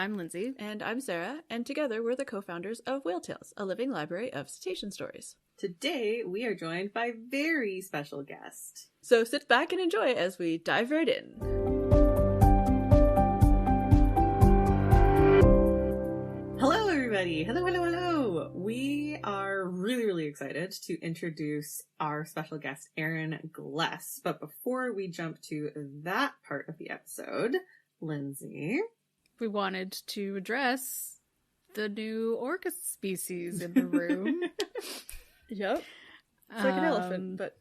I'm Lindsay. And I'm Sarah, and together we're the co-founders of Whale Tales, a living library of cetacean stories. Today, we are joined by a very special guest. So sit back and enjoy as we dive right in. Hello, everybody. Hello. We are really excited to introduce our special guest, Erin Gless. But before we jump to that part of the episode, Lindsay, We wanted to address the new orca species in the room. Yep. It's like an elephant, but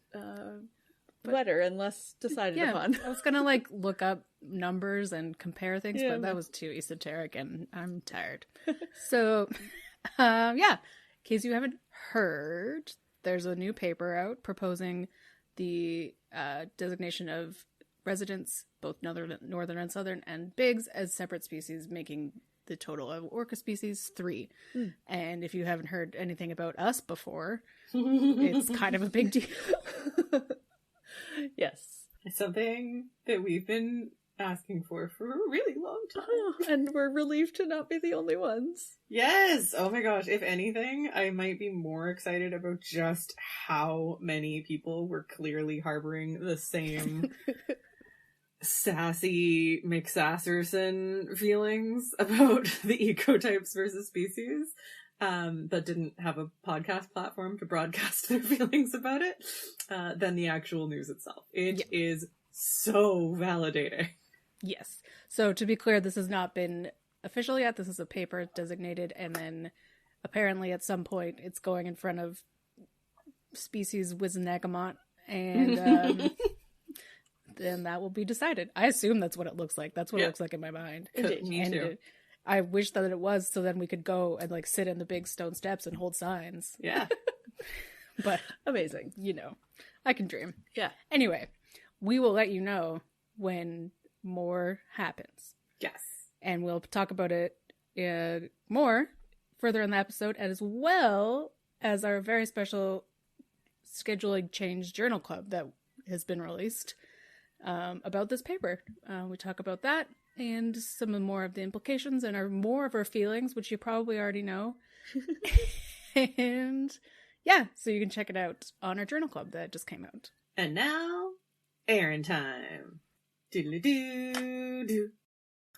better and less decided upon. I was gonna look up numbers and compare things, but that was too esoteric and I'm tired. So, in case you haven't heard, there's a new paper out proposing the designation of residents, both northern and southern, and bigs as separate species, making the total of orca species 3. And if you haven't heard anything about us before, it's kind of a big deal. Yes. It's something that we've been asking for a really long time. And we're relieved to not be the only ones. Yes! Oh my gosh, if anything, I might be more excited about just how many people were clearly harboring the same sassy McSasserson feelings about the ecotypes versus species, but didn't have a podcast platform to broadcast their feelings about it, than the actual news itself. It is so validating. Yes. So to be clear, this has not been official yet. This is a paper designated, and then apparently at some point it's going in front of species Wisnagamot, and then that will be decided. I assume that's what it looks like. That's what it looks like in my mind. Me too. I wish that it was, so then we could go and sit in the big stone steps and hold signs. Yeah. But amazing. I can dream. Yeah. Anyway, we will let you know when more happens. Yes. And we'll talk about it more further in the episode, as well as our very special scheduling change journal club that has been released about this paper. We talk about that and some more of the implications and more of our feelings, which you probably already know. And so you can check it out on our journal club that just came out. And now, Erin time. Doodle-doo-doo.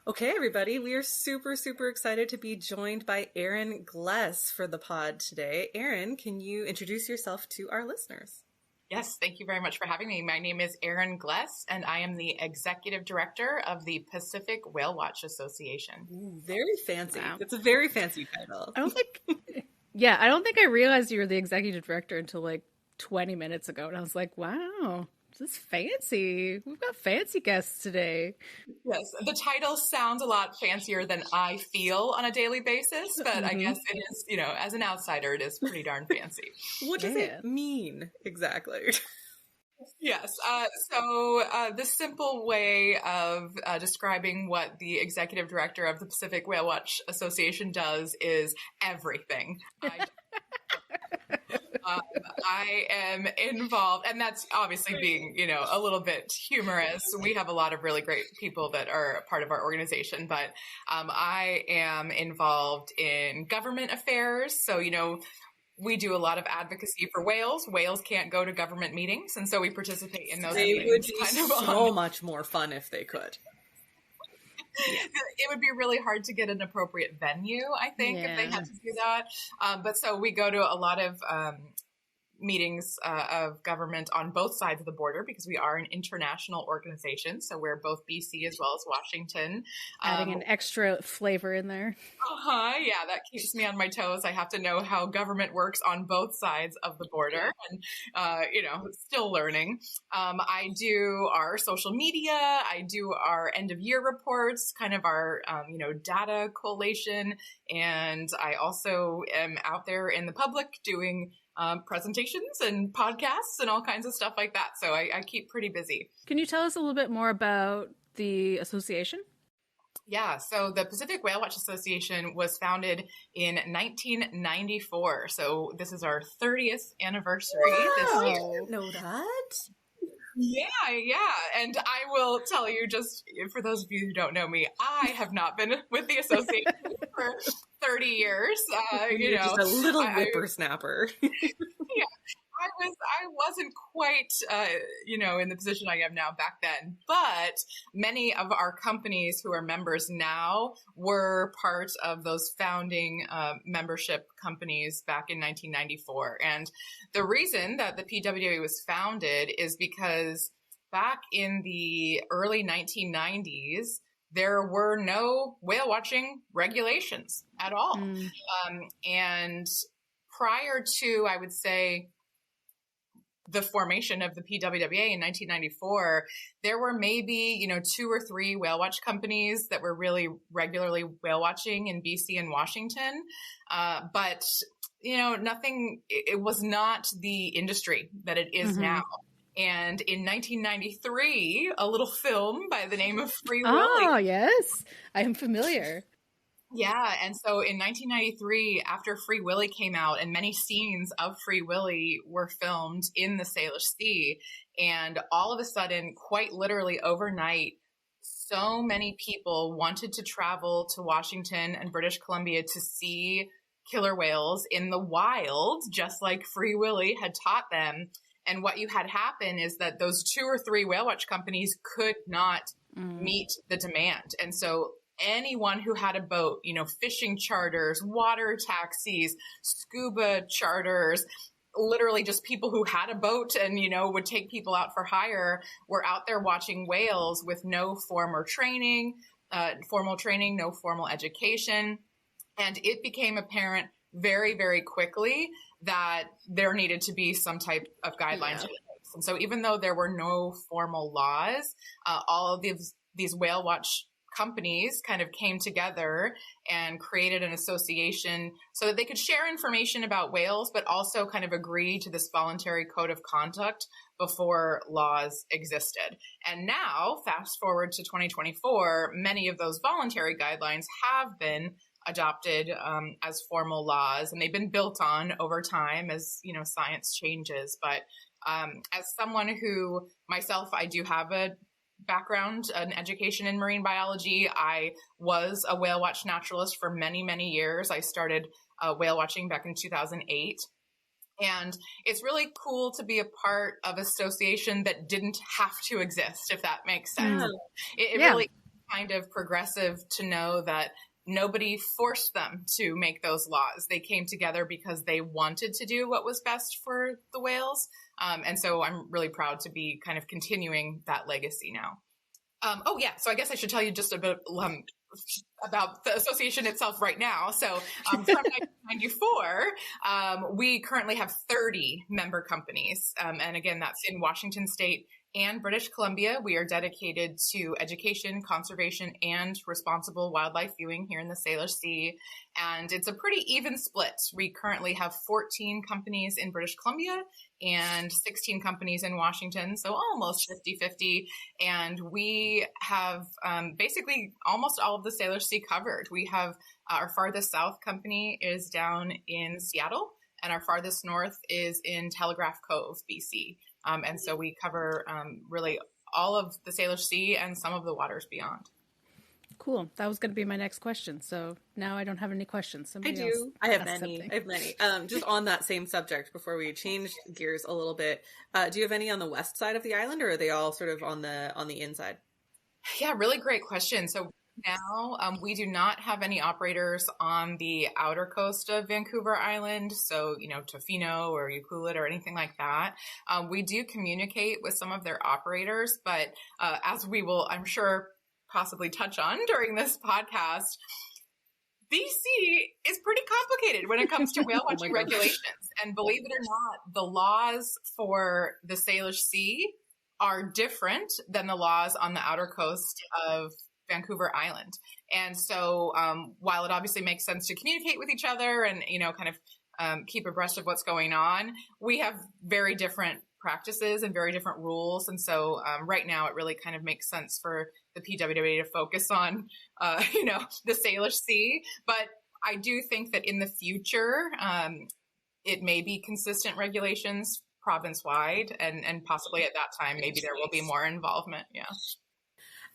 Okay, everybody, we are super excited to be joined by Erin Gless for the pod today. Erin, can you introduce yourself to our listeners? Yes, thank you very much for having me. My name is Erin Gless, and I am the Executive Director of the Pacific Whale Watch Association. Ooh, very fancy. Wow. It's a very fancy title. I don't think I realized you were the executive director until 20 minutes ago. And I was like, wow, this is fancy. We've got fancy guests today. Yes, the title sounds a lot fancier than I feel on a daily basis, but I guess it is, as an outsider, it is pretty darn fancy. What does it mean exactly? Yes. So the simple way of describing what the executive director of the Pacific Whale Watch Association does is everything. I am involved, and that's obviously being, a little bit humorous. We have a lot of really great people that are part of our organization, but I am involved in government affairs. So, we do a lot of advocacy for whales. Whales can't go to government meetings, and so we participate in those meetings. They would be so much more fun if they could. It would be really hard to get an appropriate venue, I think, if they had to do that. But so we go to a lot of meetings of government on both sides of the border, because we are an international organization. So we're both BC as well as Washington. Adding an extra flavor in there. Yeah, that keeps me on my toes. I have to know how government works on both sides of the border, and, still learning. I do our social media. I do our end of year reports, kind of our, data collation. And I also am out there in the public doing presentations and podcasts and all kinds of stuff like that. So I keep pretty busy. Can you tell us a little bit more about the association? Yeah, so the Pacific Whale Watch Association was founded in 1994. So this is our 30th anniversary this year. Know that? Yeah. And I will tell you, just for those of you who don't know me, I have not been with the association for 30 years. You're just a little whippersnapper. Yeah. I wasn't quite, in the position I am now back then, but many of our companies who are members now were part of those founding membership companies back in 1994. And the reason that the PWWA was founded is because back in the early 1990s, there were no whale watching regulations at all. And prior to, I would say, the formation of the PWWA in 1994, there were maybe, 2 or 3 whale watch companies that were really regularly whale watching in BC and Washington. But, nothing, it was not the industry that it is now. And in 1993, a little film by the name of Free Willy. Oh, yes. I am familiar. Yeah, and so in 1993, after Free Willy came out, and many scenes of Free Willy were filmed in the Salish Sea, and all of a sudden, quite literally overnight, so many people wanted to travel to Washington and British Columbia to see killer whales in the wild, just like Free Willy had taught them. And what you had happen is that those 2 or 3 whale watch companies could not meet the demand. And so anyone who had a boat, fishing charters, water taxis, scuba charters, literally just people who had a boat and, would take people out for hire, were out there watching whales with no formal training, no formal education. And it became apparent very, very quickly that there needed to be some type of guidelines in place. And so even though there were no formal laws, all of these whale watch companies kind of came together and created an association so that they could share information about whales, but also kind of agree to this voluntary code of conduct before laws existed. And now, fast forward to 2024, many of those voluntary guidelines have been adopted as formal laws, and they've been built on over time as, science changes. But as someone who myself, I do have a background, an education in marine biology. I was a whale watch naturalist for many, many years. I started whale watching back in 2008. And it's really cool to be a part of an association that didn't have to exist, if that makes sense. It really kind of progressive to know that nobody forced them to make those laws. They came together because they wanted to do what was best for the whales. And so I'm really proud to be kind of continuing that legacy now. So I guess I should tell you just a bit about the association itself right now. So from 1994, we currently have 30 member companies. And again, that's in Washington State and British Columbia. We are dedicated to education, conservation, and responsible wildlife viewing here in the Salish Sea. And it's a pretty even split. We currently have 14 companies in British Columbia and 16 companies in Washington, so almost 50-50. And we have basically almost all of the Salish Sea covered. We have our farthest south company is down in Seattle, and our farthest north is in Telegraph Cove, BC. And so we cover really all of the Salish Sea and some of the waters beyond. Cool. That was going to be my next question. So now I don't have any questions. Somebody else I have many. Just on that same subject, before we change gears a little bit, do you have any on the west side of the island, or are they all sort of on the inside? Yeah, really great question. So now we do not have any operators on the outer coast of Vancouver Island, so Tofino or Ucluelet or anything like that. We do communicate with some of their operators, but as we will, I'm sure, possibly touch on during this podcast, BC is pretty complicated when it comes to whale watching regulations. And believe it or not, the laws for the Salish Sea are different than the laws on the outer coast of Vancouver Island. And so while it obviously makes sense to communicate with each other and, kind of keep abreast of what's going on, we have very different practices and very different rules. And so right now it really kind of makes sense for the PWWA to focus on, the Salish Sea. But I do think that in the future, it may be consistent regulations province-wide, and possibly at that time, maybe there will be more involvement. Yeah.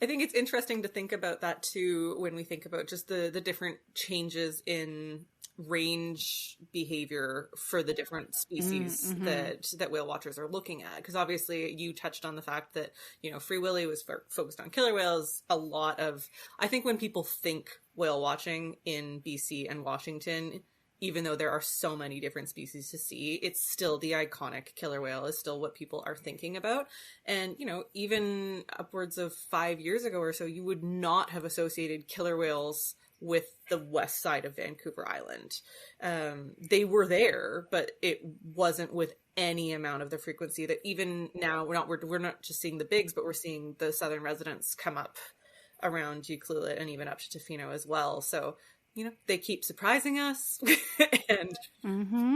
I think it's interesting to think about that too when we think about just the different changes in range behavior for the different species that whale watchers are looking at. Because obviously you touched on the fact that, you know, Free Willy was focused on killer whales. A lot of, I think when people think whale watching in BC and Washington, even though there are so many different species to see, it's still the iconic killer whale is still what people are thinking about. And, you know, even upwards of 5 years ago or so, you would not have associated killer whales with the west side of Vancouver Island. They were there, but it wasn't with any amount of the frequency that even now we're not just seeing the bigs, but we're seeing the southern residents come up around Ucluelet and even up to Tofino as well. So, you know, they keep surprising us and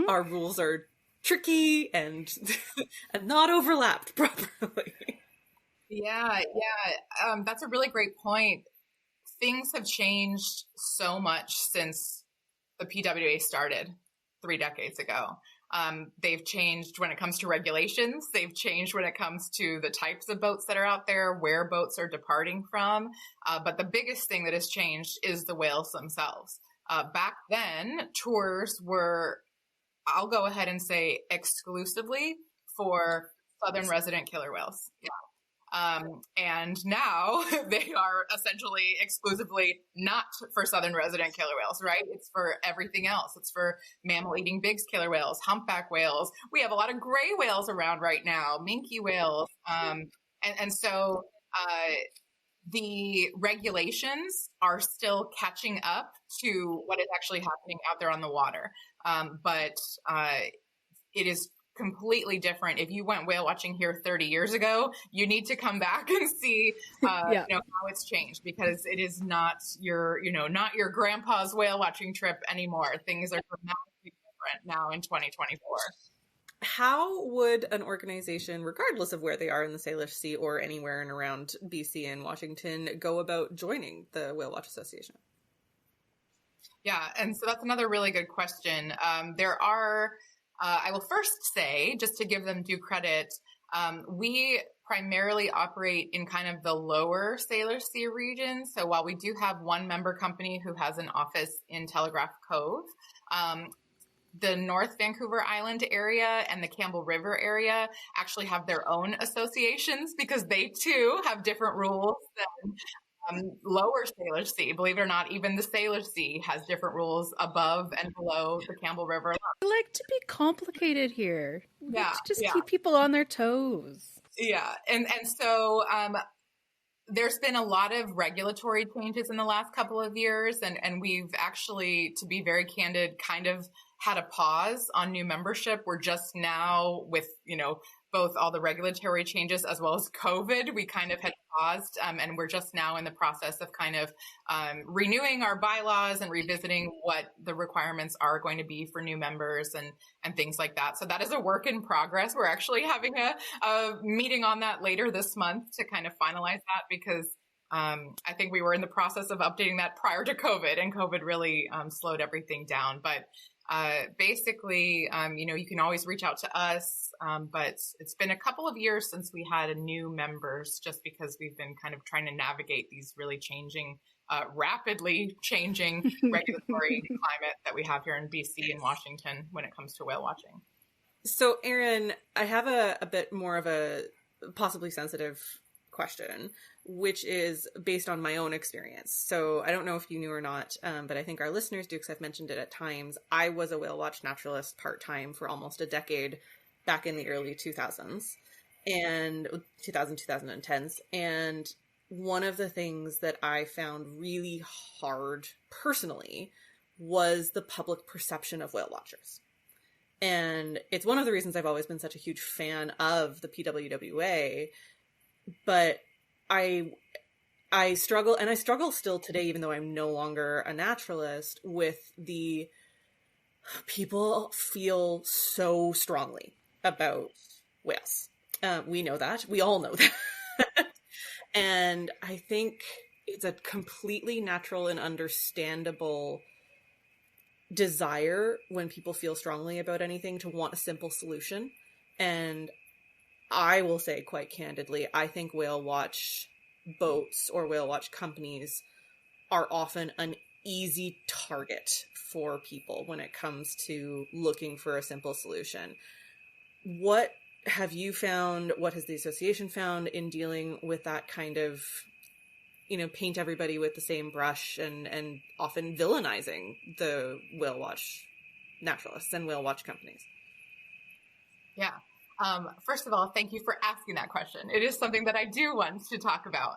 our rules are tricky and not overlapped properly. Yeah. That's a really great point. Things have changed so much since the PWWA started 3 decades ago. They've changed when it comes to regulations. They've changed when it comes to the types of boats that are out there, where boats are departing from. But the biggest thing that has changed is the whales themselves. Back then, tours were, I'll go ahead and say, exclusively for southern resident killer whales. Yeah. And now they are essentially exclusively not for southern resident killer whales, right? It's for everything else. It's for mammal-eating bigs killer whales, humpback whales. We have a lot of gray whales around right now, minke whales. So the regulations are still catching up to what is actually happening out there on the water. But it is completely different. If you went whale watching here 30 years ago, you need to come back and see you know, how it's changed, because it is not your grandpa's whale watching trip anymore. Things are dramatically different now in 2024. How would an organization, regardless of where they are in the Salish Sea or anywhere and around BC and Washington, go about joining the Whale Watch Association? Yeah, and so that's another really good question. There are I will first say, just to give them due credit, we primarily operate in kind of the lower Salish Sea region. So while we do have one member company who has an office in Telegraph Cove, the North Vancouver Island area and the Campbell River area actually have their own associations, because they too have different rules than lower Salish Sea. Believe it or not, even the Salish Sea has different rules above and below the Campbell River. I like to be complicated here. Just keep people on their toes. Yeah. And so there's been a lot of regulatory changes in the last couple of years, and we've actually, to be very candid, kind of had a pause on new membership. We're just now with, you know, both all the regulatory changes as well as COVID, we kind of had paused, and we're just now in the process of kind of renewing our bylaws and revisiting what the requirements are going to be for new members and things like that. So that is a work in progress. We're actually having a meeting on that later this month to kind of finalize that, because I think we were in the process of updating that prior to COVID, and COVID really slowed everything down. But basically, you know, you can always reach out to us, but it's been a couple of years since we had new members, just because we've been kind of trying to navigate these really changing, rapidly changing regulatory climate that we have here in BC and Washington when it comes to whale watching. So, Erin, I have a bit more of a possibly sensitive question, which is based on my own experience. So I don't know if you knew or not, but I think our listeners do, because I've mentioned it at times. I was a whale watch naturalist part-time for almost a decade back in the early 2000s and 2010s. And one of the things that I found really hard personally was the public perception of whale watchers. And it's one of the reasons I've always been such a huge fan of the PWWA, but I struggle, and I struggle still today, even though I'm no longer a naturalist, with the people feel so strongly about whales. We know that. We all know that. And I think it's a completely natural and understandable desire when people feel strongly about anything to want a simple solution. And I will say quite candidly, I think whale watch boats or whale watch companies are often an easy target for people when it comes to looking for a simple solution. What have you found? What has the association found in dealing with that kind of, paint everybody with the same brush and often villainizing the whale watch naturalists and whale watch companies? Yeah. First of all, thank you for asking that question. It is something that I do want to talk about.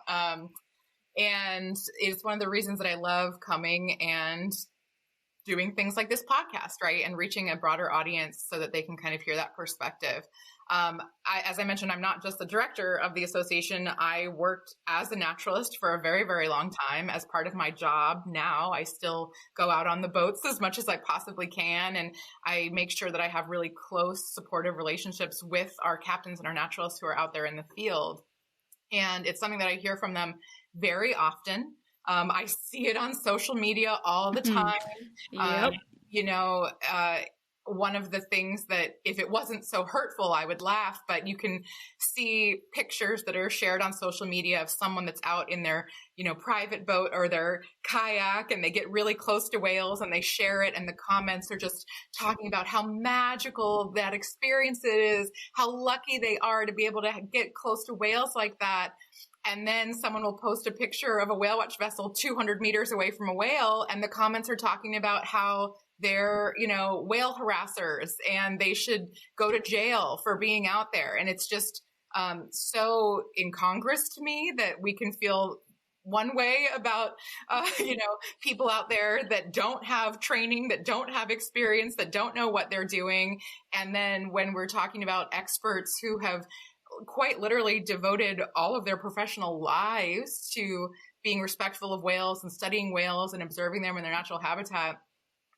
And it's one of the reasons that I love coming and doing things like this podcast, right? And reaching a broader audience so that they can kind of hear that perspective. As I mentioned, I'm not just the director of the association. I worked as a naturalist for a very, very long time. As part of my job now, I still go out on the boats as much as I possibly can. And I make sure that I have really close, supportive relationships with our captains and our naturalists who are out there in the field. And it's something that I hear from them very often. I see it on social media all the time. Yep. One of the things that if it wasn't so hurtful, I would laugh, but you can see pictures that are shared on social media of someone that's out in their, private boat or their kayak, and they get really close to whales and they share it. And the comments are just talking about how magical that experience is, how lucky they are to be able to get close to whales like that. And then someone will post a picture of a whale watch vessel 200 meters away from a whale. And the comments are talking about how they're, whale harassers and they should go to jail for being out there. And it's just so incongruous to me that we can feel one way about, people out there that don't have training, that don't have experience, that don't know what they're doing. And then when we're talking about experts who have quite literally devoted all of their professional lives to being respectful of whales and studying whales and observing them in their natural habitat,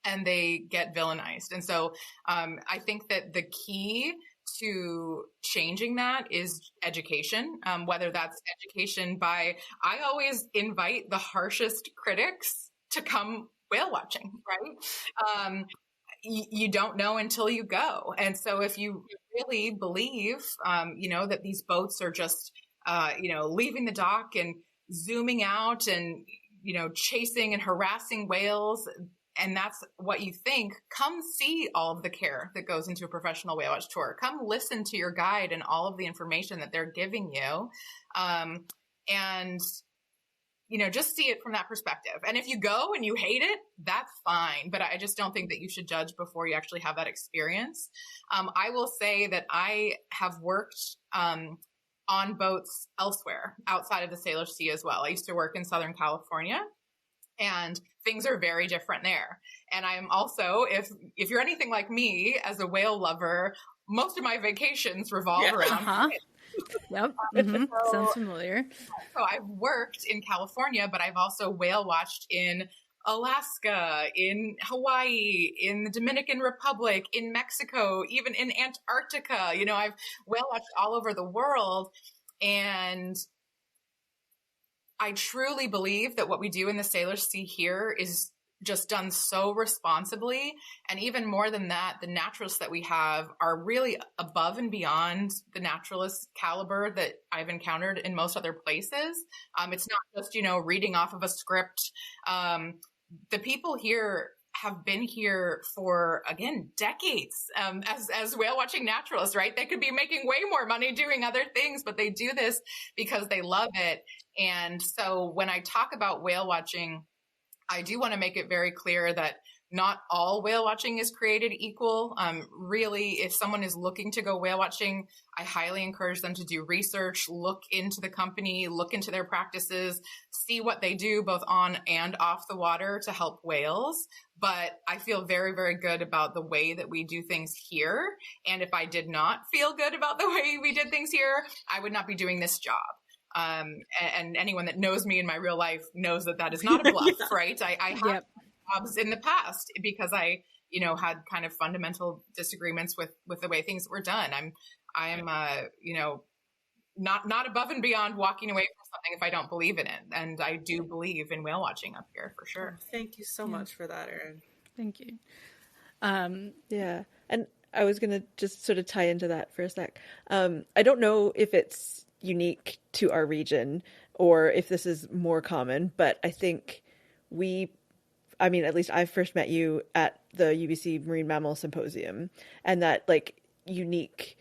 and they get villainized. And so I think that the key to changing that is education, whether that's education by, I always invite the harshest critics to come whale watching, right? You don't know until you go. And so if you really believe, that these boats are just, leaving the dock and zooming out and, chasing and harassing whales, and that's what you think, come see all of the care that goes into a professional whale watch tour. Come listen to your guide and all of the information that they're giving you. And just see it from that perspective. And if you go and you hate it, that's fine. But I just don't think that you should judge before you actually have that experience. I will say that I have worked on boats elsewhere outside of the Salish Sea as well. I used to work in Southern California, and things are very different there. And I'm also, if you're anything like me as a whale lover, most of my vacations revolve around it. Yep. Mm-hmm. Sounds familiar. So I've worked in California, but I've also whale watched in Alaska, in Hawaii, in the Dominican Republic, in Mexico, even in Antarctica. I've whale watched all over the world. And I truly believe that what we do in the Salish Sea here is just done so responsibly. And even more than that, the naturalists that we have are really above and beyond the naturalist caliber that I've encountered in most other places. It's not just, reading off of a script. The people here have been here for, again, decades, as whale watching naturalists, right? They could be making way more money doing other things, but they do this because they love it. And so when I talk about whale watching, I do want to make it very clear that not all whale watching is created equal. Really, if someone is looking to go whale watching, I highly encourage them to do research, look into the company, look into their practices, see what they do both on and off the water to help whales. But I feel very, very good about the way that we do things here. And if I did not feel good about the way we did things here, I would not be doing this job. And anyone that knows me in my real life knows that that is not a bluff, right? I have jobs in the past because I, had kind of fundamental disagreements with the way things were done. I am not above and beyond walking away from something if I don't believe in it. And I do believe in whale watching up here for sure. Thank you so much for that, Erin. Thank you. Yeah. And I was going to just sort of tie into that for a sec. I don't know if it's unique to our region or if this is more common, but I think at least I first met you at the UBC Marine Mammal Symposium, and that like unique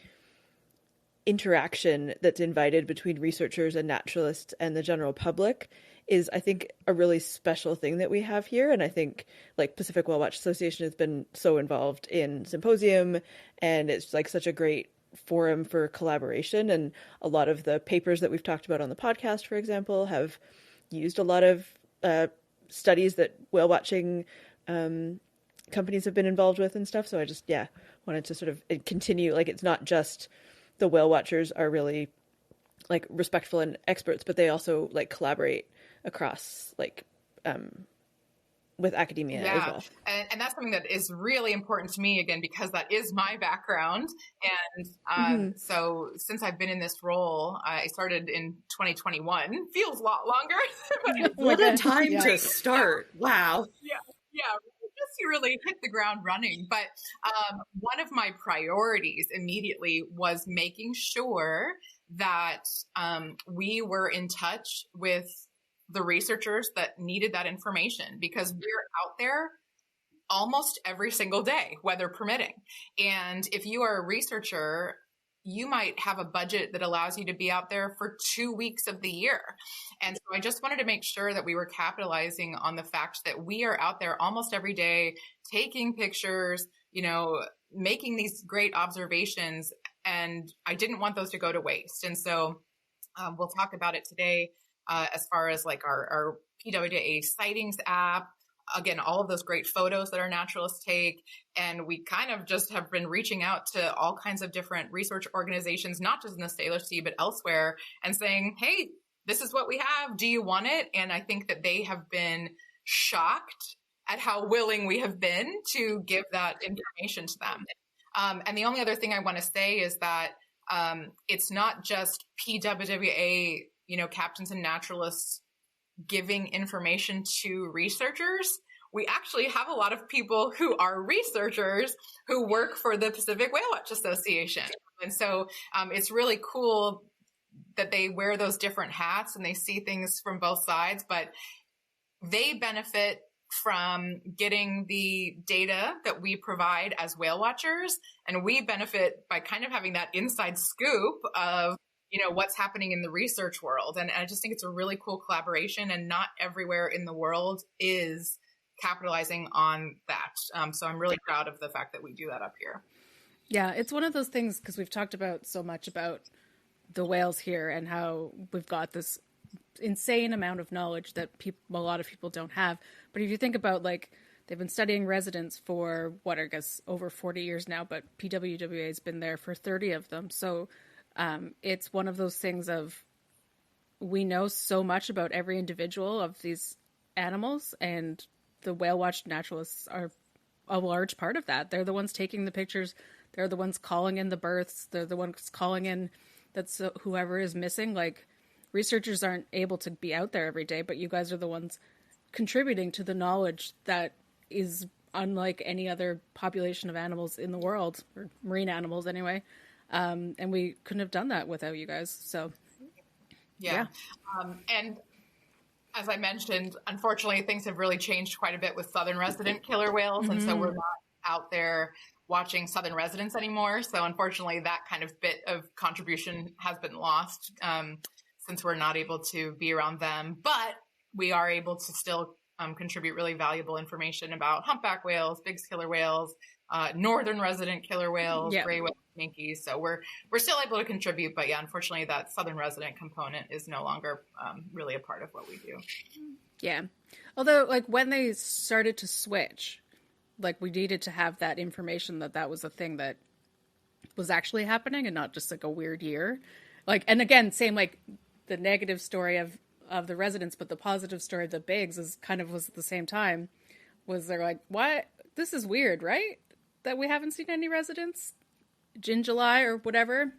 interaction that's invited between researchers and naturalists and the general public is, I think, a really special thing that we have here. And I think like Pacific Whale Watch Association has been so involved in Symposium, and it's like such a great forum for collaboration. And a lot of the papers that we've talked about on the podcast, for example, have used a lot of studies that whale watching companies have been involved with and stuff. So I just, wanted to sort of continue, like, it's not just the whale watchers are really like respectful and experts, but they also like collaborate across like with academia as well. And that's something that is really important to me, again, because that is my background. And so since I've been in this role, I started in 2021. Feels a lot longer. What a time to start. Wow. Yeah. Just you really hit the ground running. But one of my priorities immediately was making sure that we were in touch with the researchers that needed that information, because we're out there almost every single day, weather permitting. And if you are a researcher, you might have a budget that allows you to be out there for 2 weeks of the year. And so I just wanted to make sure that we were capitalizing on the fact that we are out there almost every day, taking pictures, making these great observations. And I didn't want those to go to waste. And so we'll talk about it today as far as like our PWWA sightings app. Again, all of those great photos that our naturalists take. And we kind of just have been reaching out to all kinds of different research organizations, not just in the Salish Sea, but elsewhere, and saying, hey, this is what we have. Do you want it? And I think that they have been shocked at how willing we have been to give that information to them. And the only other thing I want to say is that it's not just PWWA, captains and naturalists giving information to researchers. We actually have a lot of people who are researchers who work for the Pacific Whale Watch Association. And so it's really cool that they wear those different hats and they see things from both sides, but they benefit from getting the data that we provide as whale watchers. And we benefit by kind of having that inside scoop of what's happening in the research world. And I just think it's a really cool collaboration, and not everywhere in the world is capitalizing on that. So I'm really proud of the fact that we do that up here. Yeah, it's one of those things, because we've talked about so much about the whales here and how we've got this insane amount of knowledge that a lot of people don't have. But if you think about, like, they've been studying residents for over 40 years now, but PWWA has been there for 30 of them. So it's one of those things of, we know so much about every individual of these animals, and the whale watch naturalists are a large part of that. They're the ones taking the pictures. They're the ones calling in the births. They're the ones calling in that's whoever is missing. Like, researchers aren't able to be out there every day, but you guys are the ones contributing to the knowledge that is unlike any other population of animals in the world, or marine animals anyway. And we couldn't have done that without you guys. So, yeah. And as I mentioned, unfortunately, things have really changed quite a bit with southern resident killer whales. And so we're not out there watching southern residents anymore. So unfortunately, that kind of bit of contribution has been lost since we're not able to be around them. But we are able to still contribute really valuable information about humpback whales, big killer whales, northern resident killer whales, gray whales, minkies. So we're still able to contribute, but unfortunately that southern resident component is no longer really a part of what we do. Yeah. Although, like, when they started to switch, like, we needed to have that information that was a thing that was actually happening and not just like a weird year. Like, and again, same, like, the negative story of the residents, but the positive story of the bigs was at the same time, was they're like, what? This is weird, right? That we haven't seen any residents in July or whatever.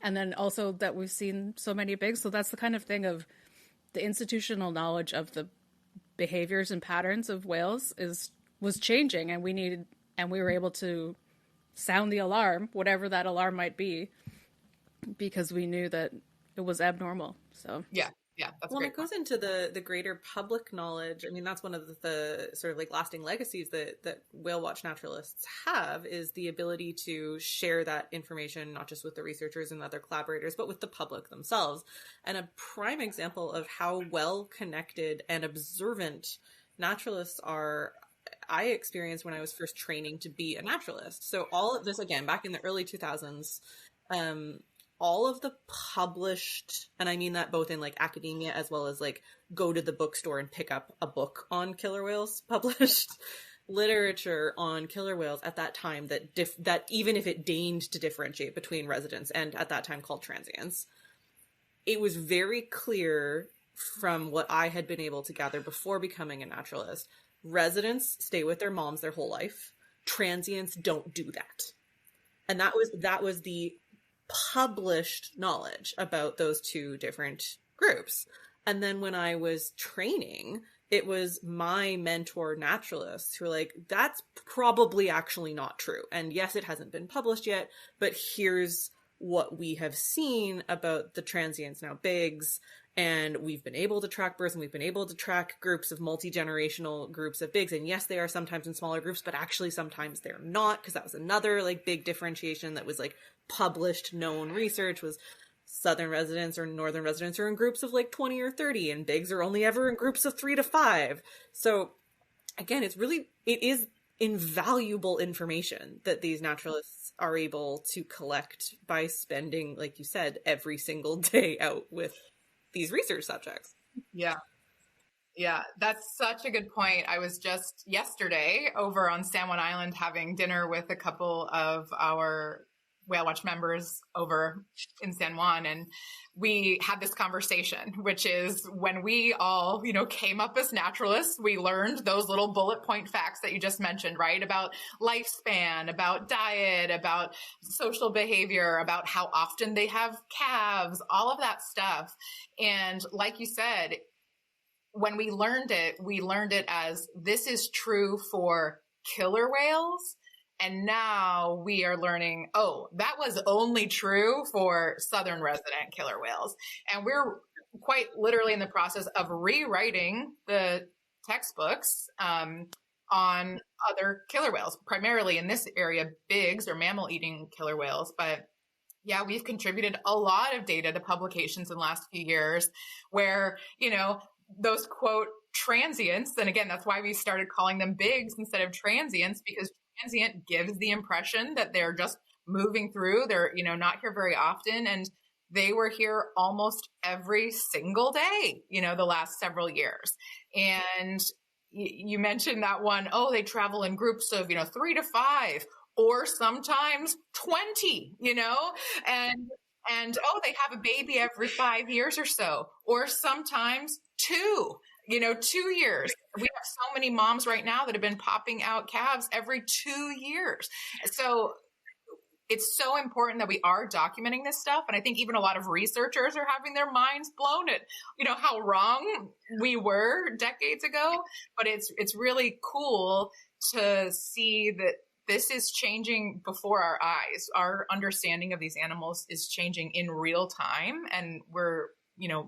And then also that we've seen so many bigs. So that's the kind of thing of the institutional knowledge of the behaviors and patterns of whales was changing, and we were able to sound the alarm, whatever that alarm might be, because we knew that it was abnormal. So yeah, that's well, great. It goes into the greater public knowledge. I mean, that's one of the sort of like lasting legacies that whale watch naturalists have, is the ability to share that information, not just with the researchers and other collaborators, but with the public themselves. And a prime example of how well connected and observant naturalists are, I experienced when I was first training to be a naturalist. So all of this, again, back in the early 2000s, all of the published, and I mean that both in like academia as well as like go to the bookstore and pick up a book on killer whales, published literature on killer whales at that time that even if it deigned to differentiate between residents and at that time called transients, it was very clear from what I had been able to gather before becoming a naturalist. Residents stay with their moms their whole life. Transients don't do that. And that was the published knowledge about those two different groups. And then when I was training, it was my mentor naturalists who were like, that's probably actually not true. And yes, it hasn't been published yet, but here's what we have seen about the transients, now bigs. And we've been able to track births, and we've been able to track groups of multi-generational groups of bigs. And yes, they are sometimes in smaller groups, but actually sometimes they're not, because that was another like big differentiation that was like published known research, was southern residents or northern residents are in groups of like 20 or 30, and bigs are only ever in groups of 3 to 5. So again, it is invaluable information that these naturalists are able to collect by spending, like you said, every single day out with these research subjects. Yeah, that's such a good point. I was just yesterday over on San Juan Island having dinner with a couple of our Whale Watch members over in San Juan, and we had this conversation, which is when we all, came up as naturalists, we learned those little bullet point facts that you just mentioned, right? About lifespan, about diet, about social behavior, about how often they have calves, all of that stuff. And like you said, when we learned it as this is true for killer whales. And now we are learning, that was only true for southern resident killer whales. And we're quite literally in the process of rewriting the textbooks on other killer whales, primarily in this area, bigs or mammal-eating killer whales. But yeah, we've contributed a lot of data to publications in the last few years where, those quote transients, and again, that's why we started calling them bigs instead of transients, because transient gives the impression that they're just moving through. They're, not here very often. And they were here almost every single day, the last several years. And you mentioned that one, they travel in groups of, 3 to 5 or sometimes 20, and they have a baby every 5 years or so, or sometimes 2. 2 years. We have so many moms right now that have been popping out calves every 2 years. So it's so important that we are documenting this stuff. And I think even a lot of researchers are having their minds blown at, how wrong we were decades ago. But it's really cool to see that this is changing before our eyes. Our understanding of these animals is changing in real time. And we're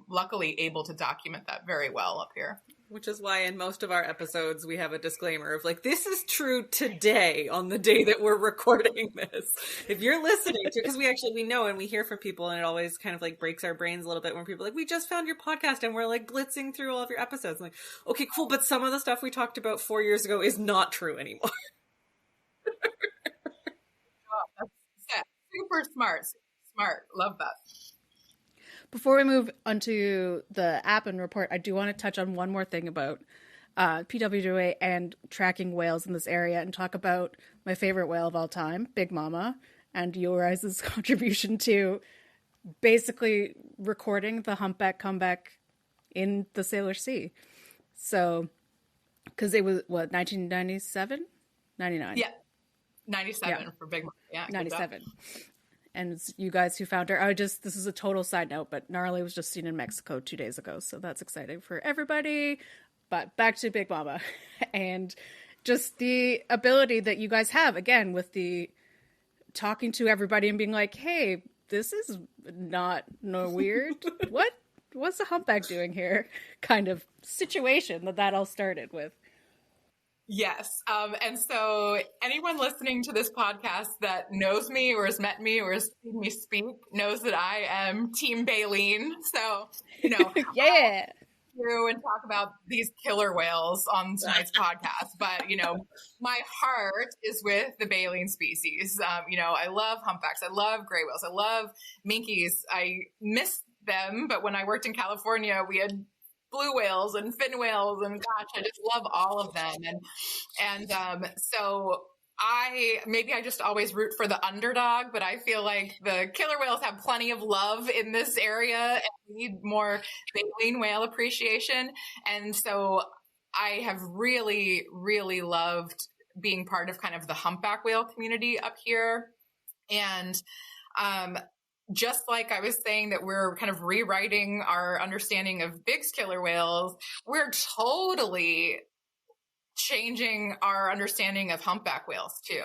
luckily able to document that very well up here. Which is why in most of our episodes, we have a disclaimer of like, this is true today on the day that we're recording this. If you're listening to, because we know and we hear from people, and it always kind of like breaks our brains a little bit when people are like, we just found your podcast and we're like blitzing through all of your episodes. I'm like, okay, cool. But some of the stuff we talked about 4 years ago is not true anymore. That's super smart. Love that. Before we move onto the app and report, I do want to touch on one more thing about PWWA and tracking whales in this area, and talk about my favorite whale of all time, Big Mama, and your guys' contribution to basically recording the humpback comeback in the Salish Sea. So, because it was, 1997? 99? Yeah, 97 for Big Mama. Yeah, 97. And it's you guys who found her. This is a total side note, but Gnarly was just seen in Mexico 2 days ago. So that's exciting for everybody. But back to Big Mama and just the ability that you guys have, again, with the talking to everybody and being like, hey, this is not no weird. What's a humpback doing here? Kind of situation that all started with. Yes. And so anyone listening to this podcast that knows me or has met me or has seen me speak knows that I am Team Baleen. So, yeah. Through and talk about these killer whales on tonight's podcast. But, my heart is with the baleen species. I love humpbacks. I love gray whales. I love minkies. I miss them. But when I worked in California, we had blue whales and fin whales, and gosh, I just love all of them. So I just always root for the underdog, but I feel like the killer whales have plenty of love in this area, and we need more baleen whale appreciation. And so I have really, really loved being part of kind of the humpback whale community up here. And just like I was saying that we're kind of rewriting our understanding of Big's killer whales, we're totally changing our understanding of humpback whales too.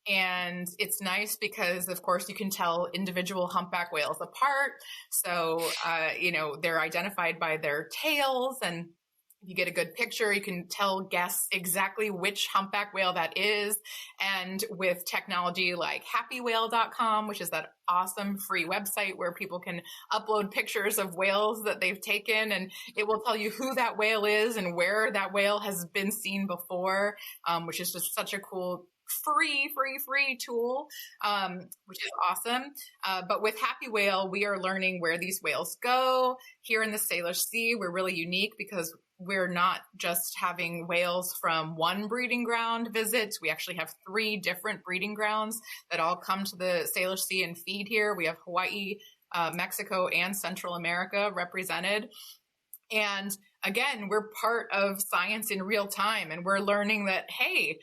And it's nice because, of course, you can tell individual humpback whales apart. So, they're identified by their tails, and you get a good picture. You can guess exactly which humpback whale that is. And with technology like happywhale.com, which is that awesome free website where people can upload pictures of whales that they've taken, and it will tell you who that whale is and where that whale has been seen before, which is just such a cool free tool, which is awesome. But with Happy Whale, we are learning where these whales go. Here in the Salish Sea, we're really unique because we're not just having whales from one breeding ground visit. We actually have 3 different breeding grounds that all come to the Salish Sea and feed here. We have Hawaii, Mexico, and Central America represented. And again, we're part of science in real time, and we're learning that, hey,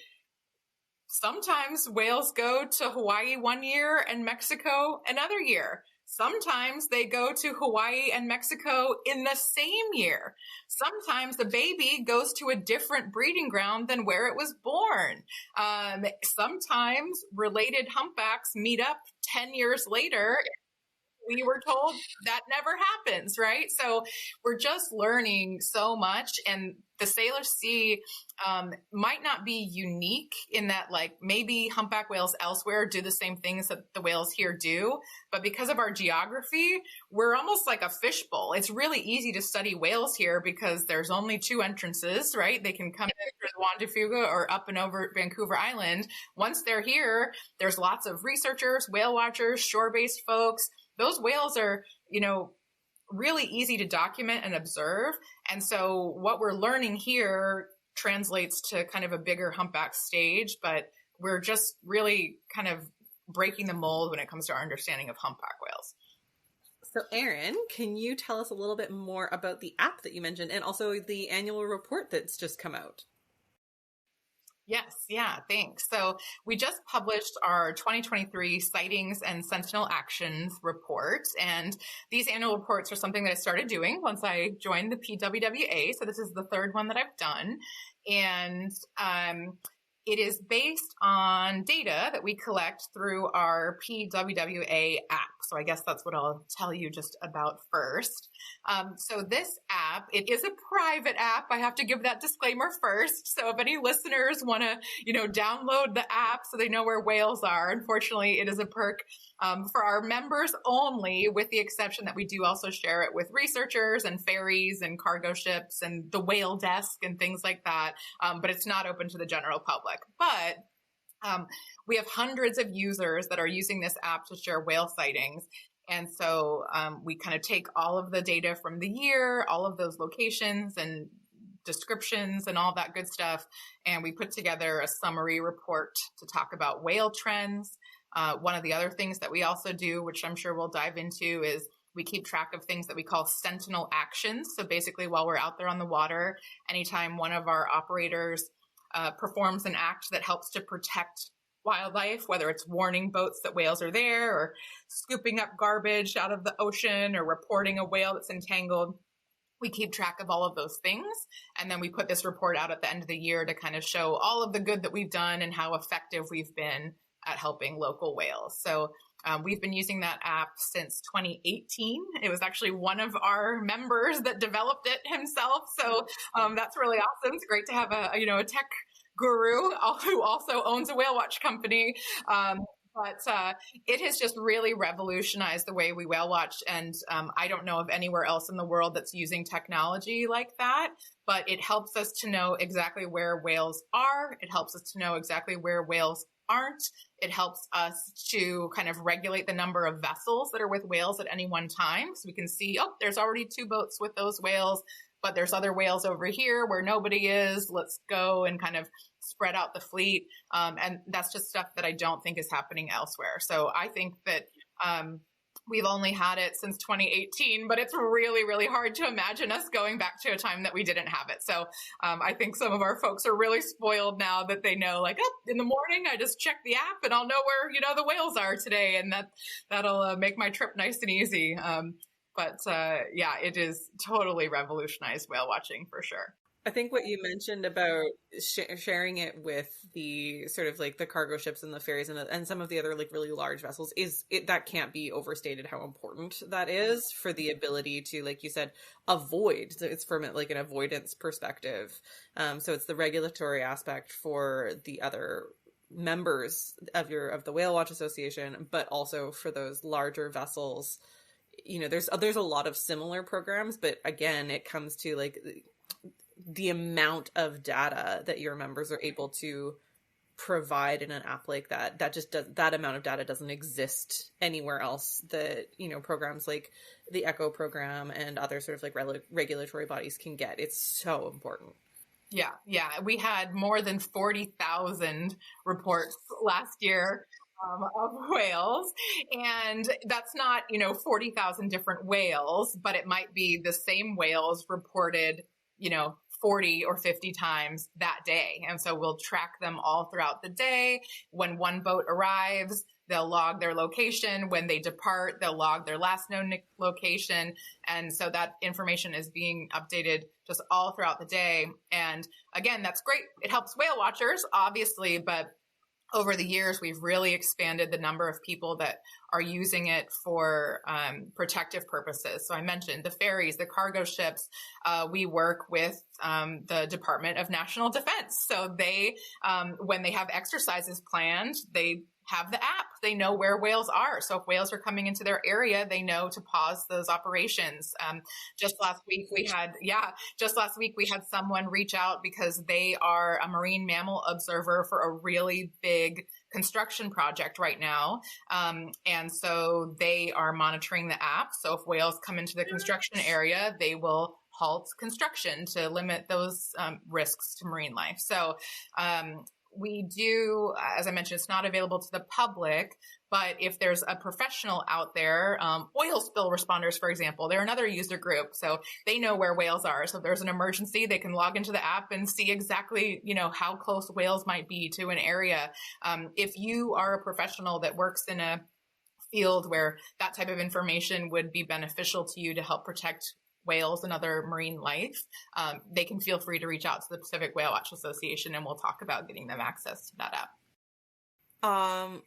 sometimes whales go to Hawaii one year and Mexico another year. Sometimes they go to Hawaii and Mexico in the same year. Sometimes the baby goes to a different breeding ground than where it was born. Sometimes related humpbacks meet up 10 years later. We were told that never happens, right? So we're just learning so much. And the Salish Sea might not be unique in that, like, maybe humpback whales elsewhere do the same things that the whales here do. But because of our geography, we're almost like a fishbowl. It's really easy to study whales here because there's only 2 entrances, right? They can come in through the Juan de Fuca or up and over Vancouver Island. Once they're here, there's lots of researchers, whale watchers, shore-based folks. Those whales are, really easy to document and observe. And so what we're learning here translates to kind of a bigger humpback stage, but we're just really kind of breaking the mold when it comes to our understanding of humpback whales. So Erin, can you tell us a little bit more about the app that you mentioned and also the annual report that's just come out? Yes. Yeah. Thanks. So we just published our 2023 Sightings and Sentinel Actions report. And these annual reports are something that I started doing once I joined the PWWA. So this is the 3rd one that I've done. And it is based on data that we collect through our PWWA app. So I guess that's what I'll tell you just about first. So this app, it is a private app. I have to give that disclaimer first. So if any listeners want to, download the app so they know where whales are, unfortunately, it is a perk for our members only, with the exception that we do also share it with researchers and ferries and cargo ships and the whale desk and things like that. But it's not open to the general public. But we have hundreds of users that are using this app to share whale sightings. And so we kind of take all of the data from the year, all of those locations and descriptions and all that good stuff, and we put together a summary report to talk about whale trends. One of the other things that we also do, which I'm sure we'll dive into, is we keep track of things that we call sentinel actions. So basically, while we're out there on the water, anytime one of our operators performs an act that helps to protect wildlife, whether it's warning boats that whales are there, or scooping up garbage out of the ocean, or reporting a whale that's entangled, we keep track of all of those things. And then we put this report out at the end of the year to kind of show all of the good that we've done and how effective we've been at helping local whales. So we've been using that app since 2018. It was actually one of our members that developed it himself. So that's really awesome. It's great to have a tech guru who also owns a whale watch company. But it has just really revolutionized the way we whale watch. And I don't know of anywhere else in the world that's using technology like that, but it helps us to know exactly where whales are. It helps us to know exactly where whales aren't. It helps us to kind of regulate the number of vessels that are with whales at any one time. So we can see, there's already 2 boats with those whales, but there's other whales over here where nobody is. Let's go and kind of spread out the fleet. And that's just stuff that I don't think is happening elsewhere. So I think that we've only had it since 2018, but it's really, really hard to imagine us going back to a time that we didn't have it. So I think some of our folks are really spoiled now that they know, like, in the morning, I just check the app and I'll know where, the whales are today. And that'll make my trip nice and easy. But it is totally revolutionized whale watching for sure. I think what you mentioned about sharing it with the sort of like the cargo ships and the ferries and some of the other like really large vessels that can't be overstated how important that is for the ability to, like you said, avoid. So it's from like an avoidance perspective. So it's the regulatory aspect for the other members of the Whale Watch Association, but also for those larger vessels. There's a lot of similar programs, but again, it comes to like the amount of data that your members are able to provide in an app like that amount of data doesn't exist anywhere else that, programs like the ECHO program and other sort of like regulatory bodies can get. It's so important. Yeah. We had more than 40,000 reports last year of whales. And that's not, 40,000 different whales, but it might be the same whales reported, 40 or 50 times that day. And so we'll track them all throughout the day. When one boat arrives, they'll log their location. When they depart, they'll log their last known location. And so that information is being updated just all throughout the day. And again, that's great. It helps whale watchers, obviously, but over the years, we've really expanded the number of people that are using it for protective purposes. So I mentioned the ferries, the cargo ships. We work with the Department of National Defense. So they, when they have exercises planned, they have the app. They know where whales are. So if whales are coming into their area, they know to pause those operations. Just last week we had someone reach out because they are a marine mammal observer for a really big construction project right now. And so they are monitoring the app. So if whales come into the construction area, they will halt construction to limit those risks to marine life. So we do, as I mentioned, it's not available to the public, but if there's a professional out there, oil spill responders, for example, they're another user group. So they know where whales are. So if there's an emergency, they can log into the app and see exactly, how close whales might be to an area. If you are a professional that works in a field where that type of information would be beneficial to you to help protect whales and other marine life, they can feel free to reach out to the Pacific Whale Watch Association and we'll talk about getting them access to that app.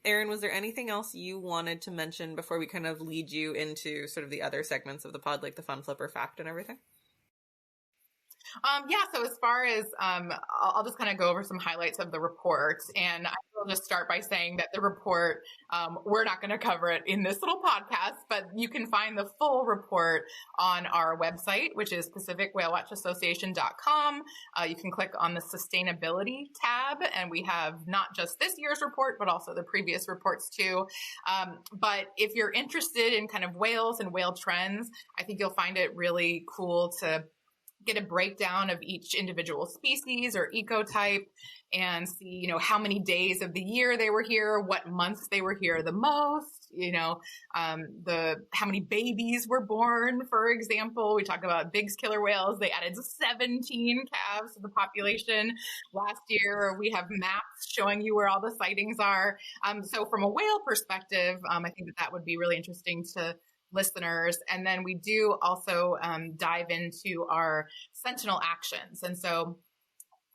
Erin, was there anything else you wanted to mention before we kind of lead you into sort of the other segments of the pod, like the fun flipper fact and everything? So as far as, I'll just kind of go over some highlights of the report, and I will just start by saying that the report, we're not going to cover it in this little podcast, but you can find the full report on our website, which is PacificWhaleWatchAssociation.com. You can click on the sustainability tab, and we have not just this year's report, but also the previous reports too. But if you're interested in kind of whales and whale trends, I think you'll find it really cool to get a breakdown of each individual species or ecotype and see, how many days of the year they were here, what months they were here the most, how many babies were born, for example. We talk about big killer whales. They added 17 calves to the population last year. We have maps showing you where all the sightings are. So from a whale perspective, I think that would be really interesting to listeners. And then we do also dive into our sentinel actions. And so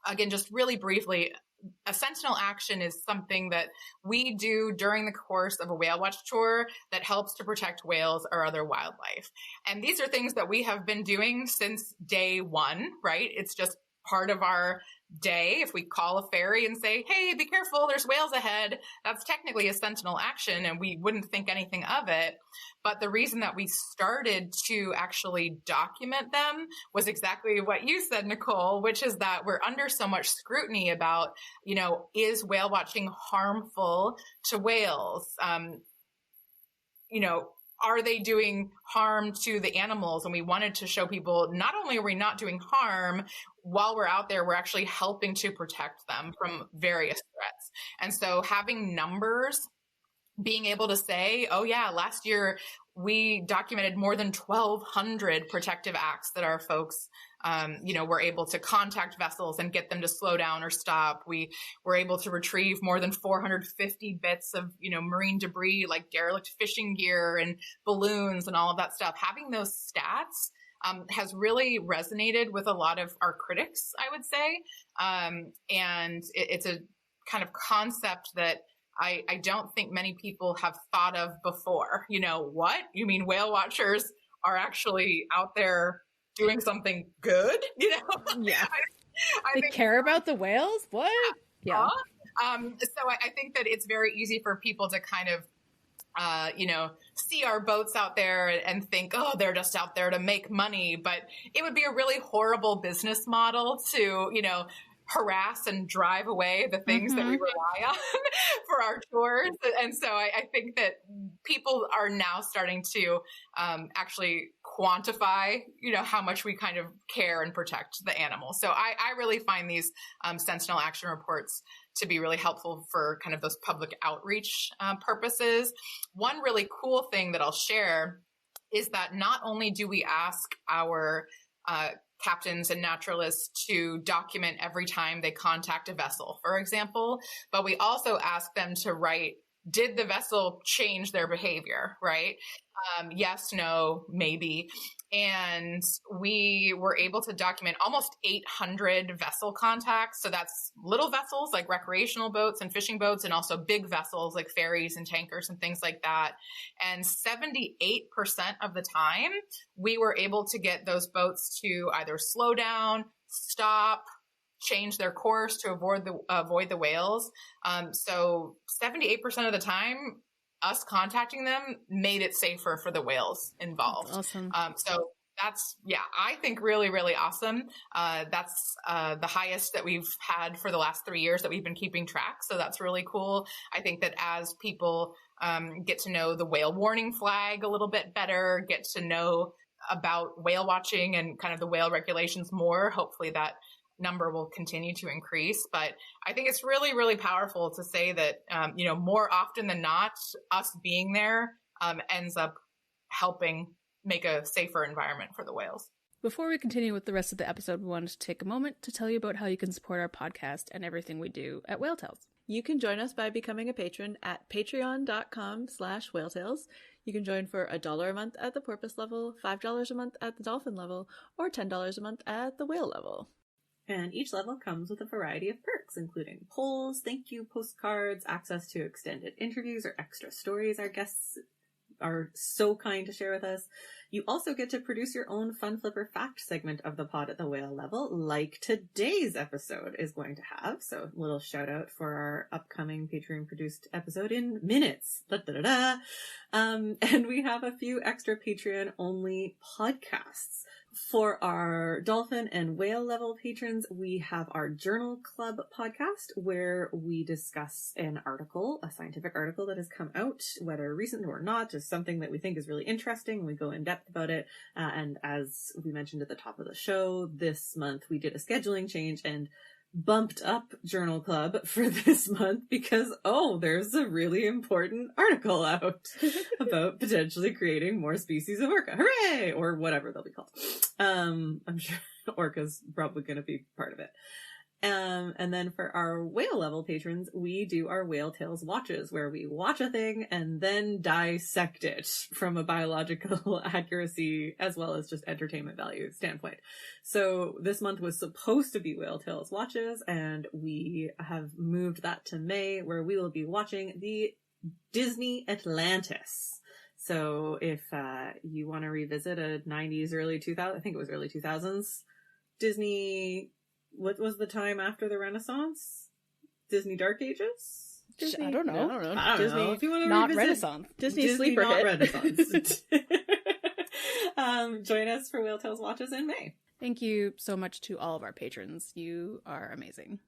again, just really briefly, a sentinel action is something that we do during the course of a whale watch tour that helps to protect whales or other wildlife. And these are things that we have been doing since day one, right? It's just part of our day. If we call a ferry and say, hey, be careful, there's whales ahead, that's technically a sentinel action and we wouldn't think anything of it. But the reason that we started to actually document them was exactly what you said, Nicole, which is that we're under so much scrutiny about, you know, is whale watching harmful to whales? You know, are they doing harm to the animals? And we wanted to show people not only are we not doing harm, while we're out there, we're actually helping to protect them from various threats. And so having numbers, being able to say, oh yeah, last year we documented more than 1,200 protective acts that our folks, you know, were able to contact vessels and get them to slow down or stop. We were able to retrieve more than 450 bits of, you know, marine debris like derelict fishing gear and balloons and all of that stuff. Having those stats has really resonated with a lot of our critics, I would say. And it's a kind of concept that I don't think many people have thought of before. You know, what? You mean whale watchers are actually out there doing something good? You know? Yeah. I they think, care about the whales? What? Yeah. So I think that it's very easy for people to kind of, you know, see our boats out there and think, oh, they're just out there to make money. But it would be a really horrible business model to, you know, harass and drive away the things that we rely on for our tours. And so I think that people are now starting to actually quantify, you know, how much we kind of care and protect the animals. So I really find these sentinel action reports to be really helpful for kind of those public outreach purposes. One really cool thing that I'll share is that not only do we ask our captains and naturalists to document every time they contact a vessel, for example, but we also ask them to write, did the vessel change their behavior, right? Yes, no, maybe. And we were able to document almost 800 vessel contacts. So that's little vessels like recreational boats and fishing boats, and also big vessels like ferries and tankers and things like that. And 78% of the time, we were able to get those boats to either slow down, stop, change their course to avoid the whales. So 78% of the time, us contacting them made it safer for the whales involved. That's awesome. So that's, yeah, I think really, really awesome. That's the highest that we've had for the last 3 years that we've been keeping track. So that's really cool. I think that as people get to know the whale warning flag a little bit better, get to know about whale watching and kind of the whale regulations more, hopefully that number will continue to increase. But I think it's really, really powerful to say that, you know, more often than not, us being there ends up helping make a safer environment for the whales. Before we continue with the rest of the episode, we wanted to take a moment to tell you about how you can support our podcast and everything we do at Whale Tales. You can join us by becoming a patron at patreon.com/whaletales. You can join for $1 a month at the porpoise level, $5 a month at the dolphin level, or $10 a month at the whale level. And each level comes with a variety of perks, including polls, thank you postcards, access to extended interviews or extra stories our guests are so kind to share with us. You also get to produce your own Fun Flipper Fact segment of the pod at the whale level, like today's episode is going to have. So a little shout out for our upcoming Patreon produced episode in minutes. And we have a few extra Patreon only podcasts. For our dolphin and whale level patrons, we have our Journal Club podcast where we discuss an article, a scientific article that has come out, whether recent or not, just something that we think is really interesting. We go in depth about it. And as we mentioned at the top of the show, this month we did a scheduling change and bumped up Journal Club for this month because, there's a really important article out about potentially creating more species of orca. Hooray! Or whatever they'll be called. I'm sure orca's probably going to be part of it. And then for our whale level patrons, we do our Whale Tales watches, where we watch a thing and then dissect it from a biological accuracy as well as just entertainment value standpoint. So this month was supposed to be Whale Tales watches, and we have moved that to May, where we will be watching the Disney Atlantis. So if you want to revisit a 90s, early 2000s, I think it was early 2000s, Disney... What was the time after the Renaissance? Disney Dark Ages? Disney, I don't know. I don't Disney, know. If you want to Not revisit Renaissance. Disney Disney sleeper not hit. Renaissance. Join us for Whale Tales Watches in May. Thank you so much to all of our patrons. You are amazing.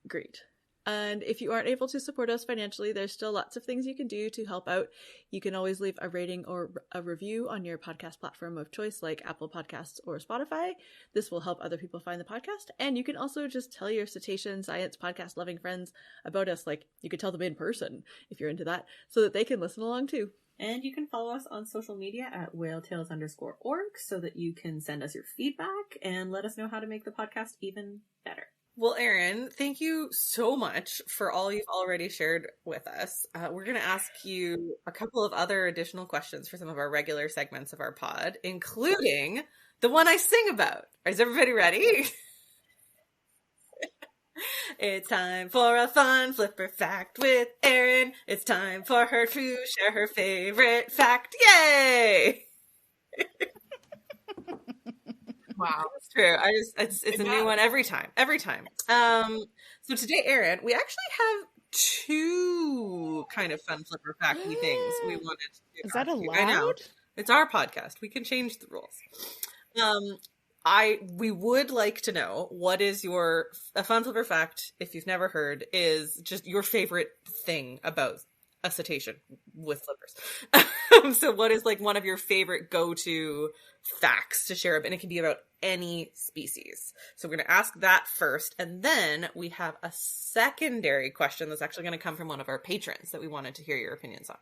Great. And if you aren't able to support us financially, there's still lots of things you can do to help out. You can always leave a rating or a review on your podcast platform of choice, like Apple Podcasts or Spotify. This will help other people find the podcast. And you can also just tell your cetacean science podcast loving friends about us. Like, you could tell them in person if you're into that, so that they can listen along too. And you can follow us on social media at whaletales_org so that you can send us your feedback and let us know how to make the podcast even better. Well, Erin, thank you so much for all you've already shared with us. We're going to ask you a couple of other additional questions for some of our regular segments of our pod, including the one I sing about. Is everybody ready? It's time for a fun flipper fact with Erin. It's time for her to share her favorite fact. Yay! Wow. It's true. It's a new one every time. So today, Erin, we actually have two kind of fun flipper facty things we wanted to do. Is that allowed? I know. It's our podcast. We can change the rules. We would like to know, what is a fun flipper fact, if you've never heard, is just your favorite thing about a cetacean with flippers. So what is like one of your favorite go-to facts to share? And it can be about any species. So we're going to ask that first. And then we have a secondary question that's actually going to come from one of our patrons that we wanted to hear your opinions on.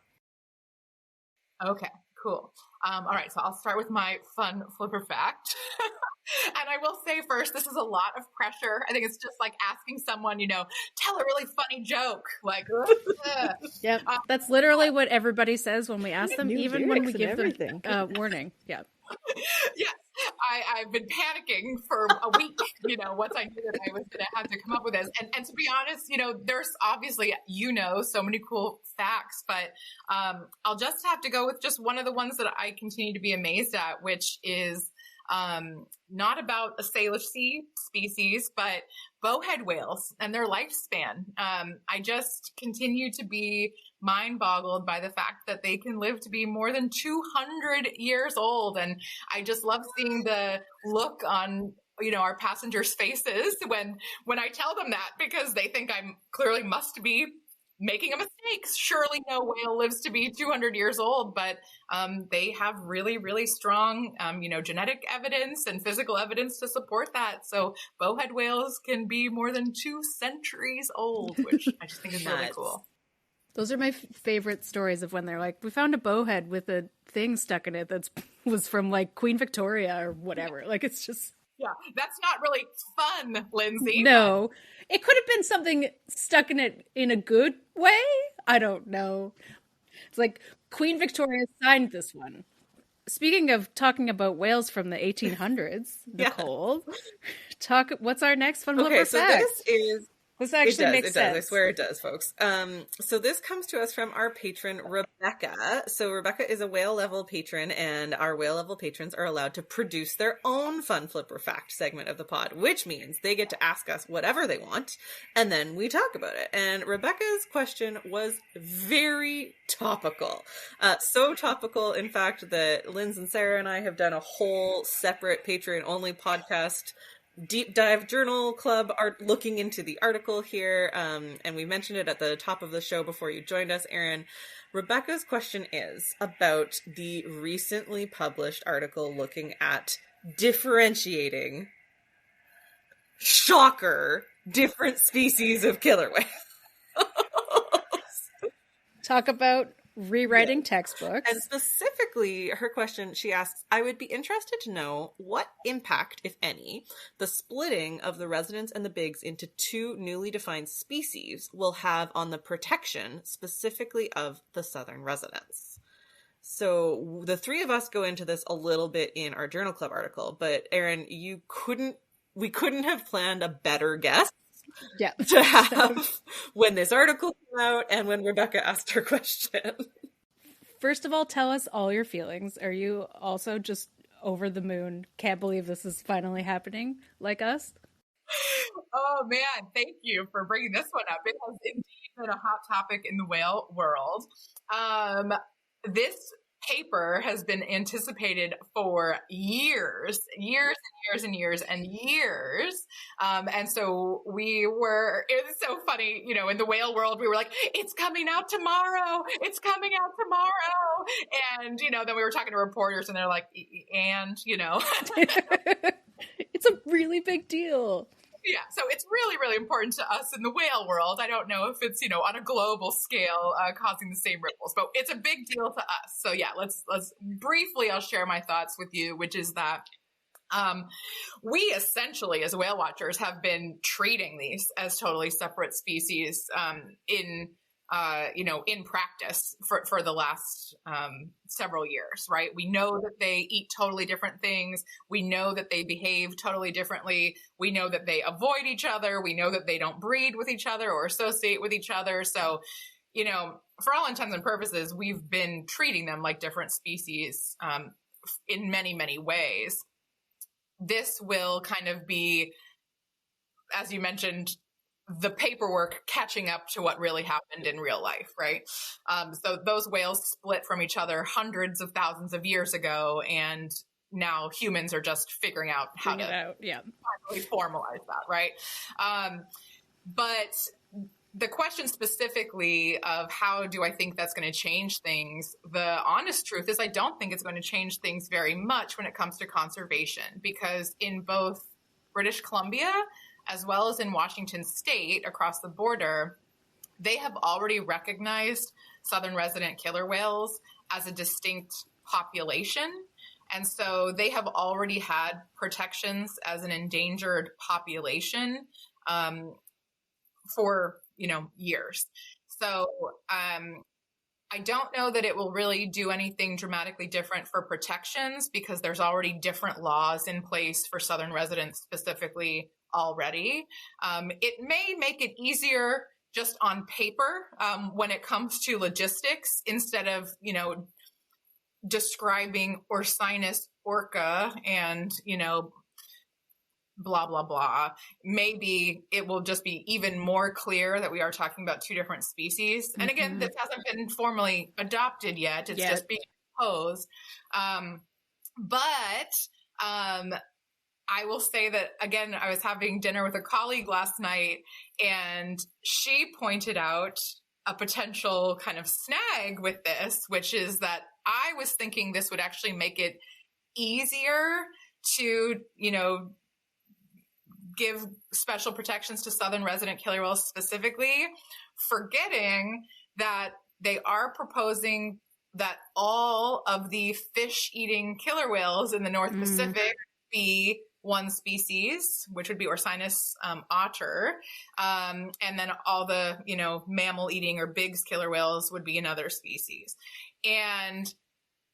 Okay, cool. All right, so I'll start with my fun flipper fact. And I will say first, this is a lot of pressure. I think it's just like asking someone, tell a really funny joke. Like, Yep. That's literally what everybody says when we ask them, New even when we lyrics and give everything. them warning. Yeah. yes, I've been panicking for a week, once I knew that I was going to have to come up with this. And to be honest, there's obviously, so many cool facts, but I'll just have to go with just one of the ones that I continue to be amazed at, which is not about a Salish Sea species, but bowhead whales and their lifespan. I just continue to be mind boggled by the fact that they can live to be more than 200 years old. And I just love seeing the look on, our passengers' faces when I tell them that, because they think I'm clearly must be making a mistake. Surely no whale lives to be 200 years old, but they have really, really strong, genetic evidence and physical evidence to support that. So bowhead whales can be more than 2 centuries old, which I just think is really cool. Those are my favorite stories of when they're like, we found a bowhead with a thing stuck in it was from like Queen Victoria or whatever. Like, it's just... Yeah, that's not really fun, Lindsay. No, it could have been something stuck in it in a good way. I don't know. It's like Queen Victoria signed this one. Speaking of talking about whales from the 1800s, Nicole, what's our next fun flipper fact? This actually makes sense. I swear it does, folks. So this comes to us from our patron, Rebecca. So Rebecca is a whale level patron, and our whale level patrons are allowed to produce their own fun flipper fact segment of the pod, which means they get to ask us whatever they want, and then we talk about it. And Rebecca's question was very topical. So topical, in fact, that Linz and Sarah and I have done a whole separate Patreon-only podcast deep dive journal club art looking into the article here, and we mentioned it at the top of the show before you joined us, Erin. Rebecca's question is about the recently published article looking at differentiating, shocker, different species of killer whales. Talk about Rewriting textbooks. And specifically, her question, she asks, I would be interested to know what impact, if any, the splitting of the residents and the bigs into two newly defined species will have on the protection, specifically of the southern residents. So the three of us go into this a little bit in our Journal Club article, but Erin, we couldn't have planned a better guest to have when this article came out and when Rebecca asked her question. First of all, tell us all your feelings. Are you also just over the moon? Can't believe this is finally happening like us? Oh man, thank you for bringing this one up. It has indeed been a hot topic in the whale world. This paper has been anticipated for years. And so it was so funny, in the whale world, we were like, it's coming out tomorrow. And, then we were talking to reporters and they're like, It's a really big deal. Yeah, so it's really, really important to us in the whale world. I don't know if it's, on a global scale causing the same ripples, but it's a big deal to us. So yeah, let's briefly, I'll share my thoughts with you, which is that we essentially, as whale watchers, have been treating these as totally separate species in practice for the last several years, right? We know that they eat totally different things. We know that they behave totally differently. We know that they avoid each other. We know that they don't breed with each other or associate with each other. So, for all intents and purposes, we've been treating them like different species in many, many ways. This will kind of be, as you mentioned, the paperwork catching up to what really happened in real life, right? So those whales split from each other hundreds of thousands of years ago, and now humans are just figuring out how to finally formalize that, right? But the question specifically of how do I think that's going to change things, the honest truth is I don't think it's going to change things very much when it comes to conservation, because in both British Columbia as well as in Washington State across the border, they have already recognized southern resident killer whales as a distinct population. And so they have already had protections as an endangered population for, years. So I don't know that it will really do anything dramatically different for protections, because there's already different laws in place for southern residents specifically already. It may make it easier just on paper when it comes to logistics, instead of, describing Orcinus orca and, blah, blah, blah. Maybe it will just be even more clear that we are talking about two different species. And again, this hasn't been formally adopted yet. It's just being proposed. I will say that, again, I was having dinner with a colleague last night, and she pointed out a potential kind of snag with this, which is that I was thinking this would actually make it easier to, give special protections to southern resident killer whales specifically, forgetting that they are proposing that all of the fish-eating killer whales in the North Pacific be one species, which would be Orcinus otter, and then all the mammal-eating or bigs killer whales would be another species. And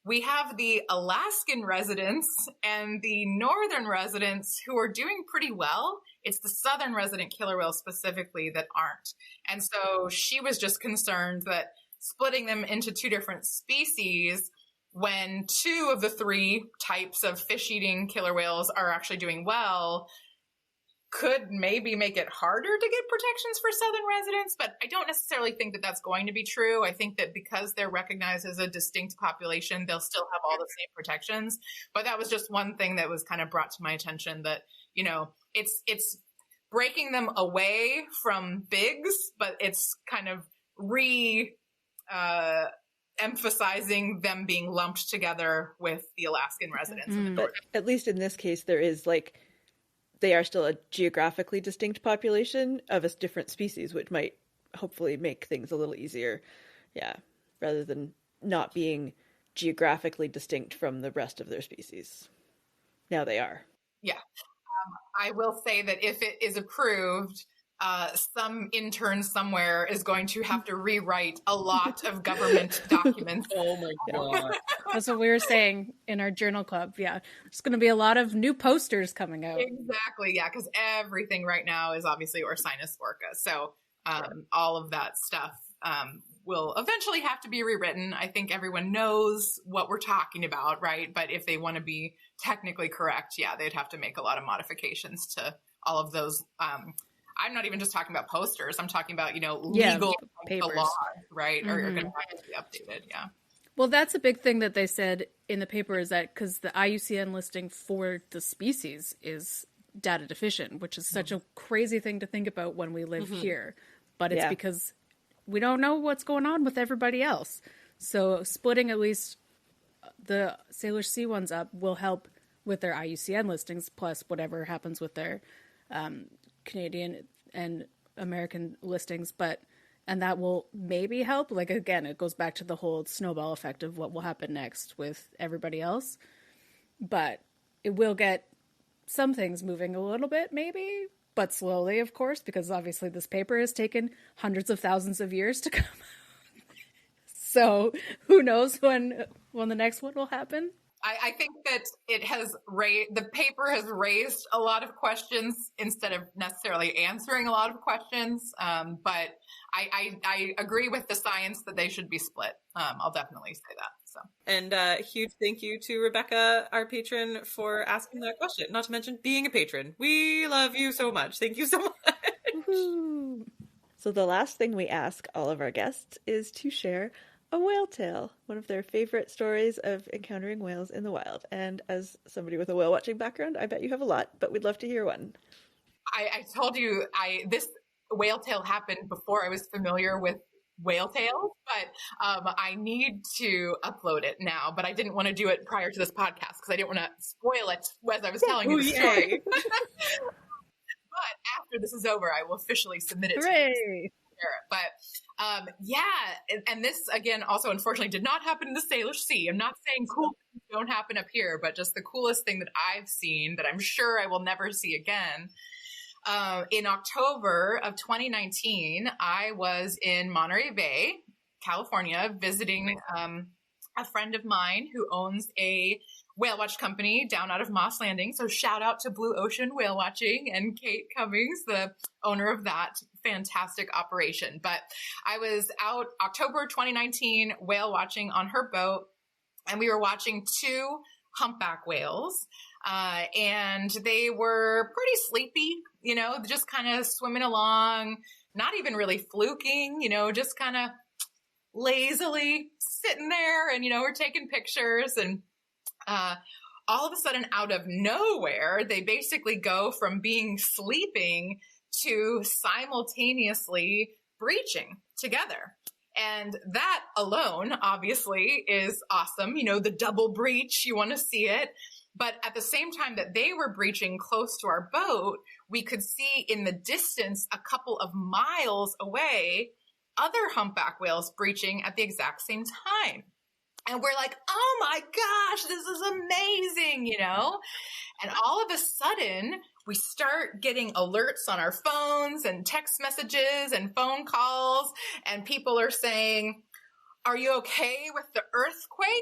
we have the Alaskan residents and the northern residents who are doing pretty well. It's the southern resident killer whales specifically that aren't. And so she was just concerned that splitting them into two different species, when two of the three types of fish-eating killer whales are actually doing well, could maybe make it harder to get protections for southern residents. But I don't necessarily think that that's going to be true. I think that because they're recognized as a distinct population, they'll still have all the same protections. But that was just one thing that was kind of brought to my attention, that, it's breaking them away from bigs, but it's kind of emphasizing them being lumped together with the Alaskan residents. But at least in this case, there is they are still a geographically distinct population of a different species, which might hopefully make things a little easier. Yeah. rather than not being geographically distinct from the rest of their species. Now they are. Yeah. I will say that if it is approved, some intern somewhere is going to have to rewrite a lot of government documents. Oh my God. That's what we were saying in our journal club. Yeah. There's going to be a lot of new posters coming out. Exactly. Yeah. Because everything right now is obviously Ursinus orca. So all of that stuff will eventually have to be rewritten. I think everyone knows what we're talking about, right? But if they want to be technically correct, yeah, they'd have to make a lot of modifications to all of those. I'm not even just talking about posters. I'm talking about, legal papers. laws, right? Are going to have to be updated. Yeah. Well, that's a big thing that they said in the paper, is that because the IUCN listing for the species is data deficient, which is such a crazy thing to think about when we live here. But it's because we don't know what's going on with everybody else. So splitting at least the Salish Sea ones up will help with their IUCN listings, plus whatever happens with their Canadian and American listings. And that will maybe help. Like, again, it goes back to the whole snowball effect of what will happen next with everybody else. But it will get some things moving a little bit, maybe, but slowly, of course, because obviously this paper has taken hundreds of thousands of years to come out. So who knows when the next one will happen? I think that the paper has raised a lot of questions instead of necessarily answering a lot of questions. But I agree with the science that they should be split. I'll definitely say that. So. And huge thank you to Rebecca, our patron, for asking that question. Not to mention being a patron. We love you so much. Thank you so much. Woo-hoo. So the last thing we ask all of our guests is to share a whale tale, one of their favorite stories of encountering whales in the wild. And as somebody with a whale watching background, I bet you have a lot, but we'd love to hear one. I told you this whale tale happened before I was familiar with whale tales, but I need to upload it now, but I didn't want to do it prior to this podcast because I didn't want to spoil it as I was telling you the story. But after this is over, I will officially submit it to you. But and this again also unfortunately did not happen in the Salish Sea. I'm not saying cool things don't happen up here, but just the coolest thing that I've seen that I'm sure I will never see again. In October of 2019, I was in Monterey Bay, California, visiting a friend of mine who owns a whale watch company down out of Moss Landing. So shout out to Blue Ocean Whale Watching and Kate Cummings, the owner of that fantastic operation. But I was out October 2019 whale watching on her boat, and we were watching two humpback whales. And they were pretty sleepy, just kind of swimming along, not even really fluking, just kind of lazily sitting there, and, we're taking pictures, and all of a sudden out of nowhere, they basically go from being sleeping to simultaneously breaching together. And that alone, obviously, is awesome. The double breach, you want to see it. But at the same time that they were breaching close to our boat, we could see in the distance, a couple of miles away, other humpback whales breaching at the exact same time. And we're like, oh my gosh, this is amazing, And all of a sudden, we start getting alerts on our phones and text messages and phone calls. And people are saying, are you okay with the earthquake?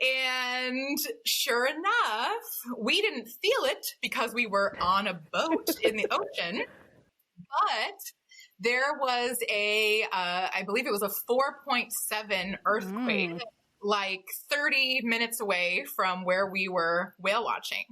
And sure enough, we didn't feel it because we were on a boat in the ocean. But there was I believe it was a 4.7 earthquake, like 30 minutes away from where we were whale watching.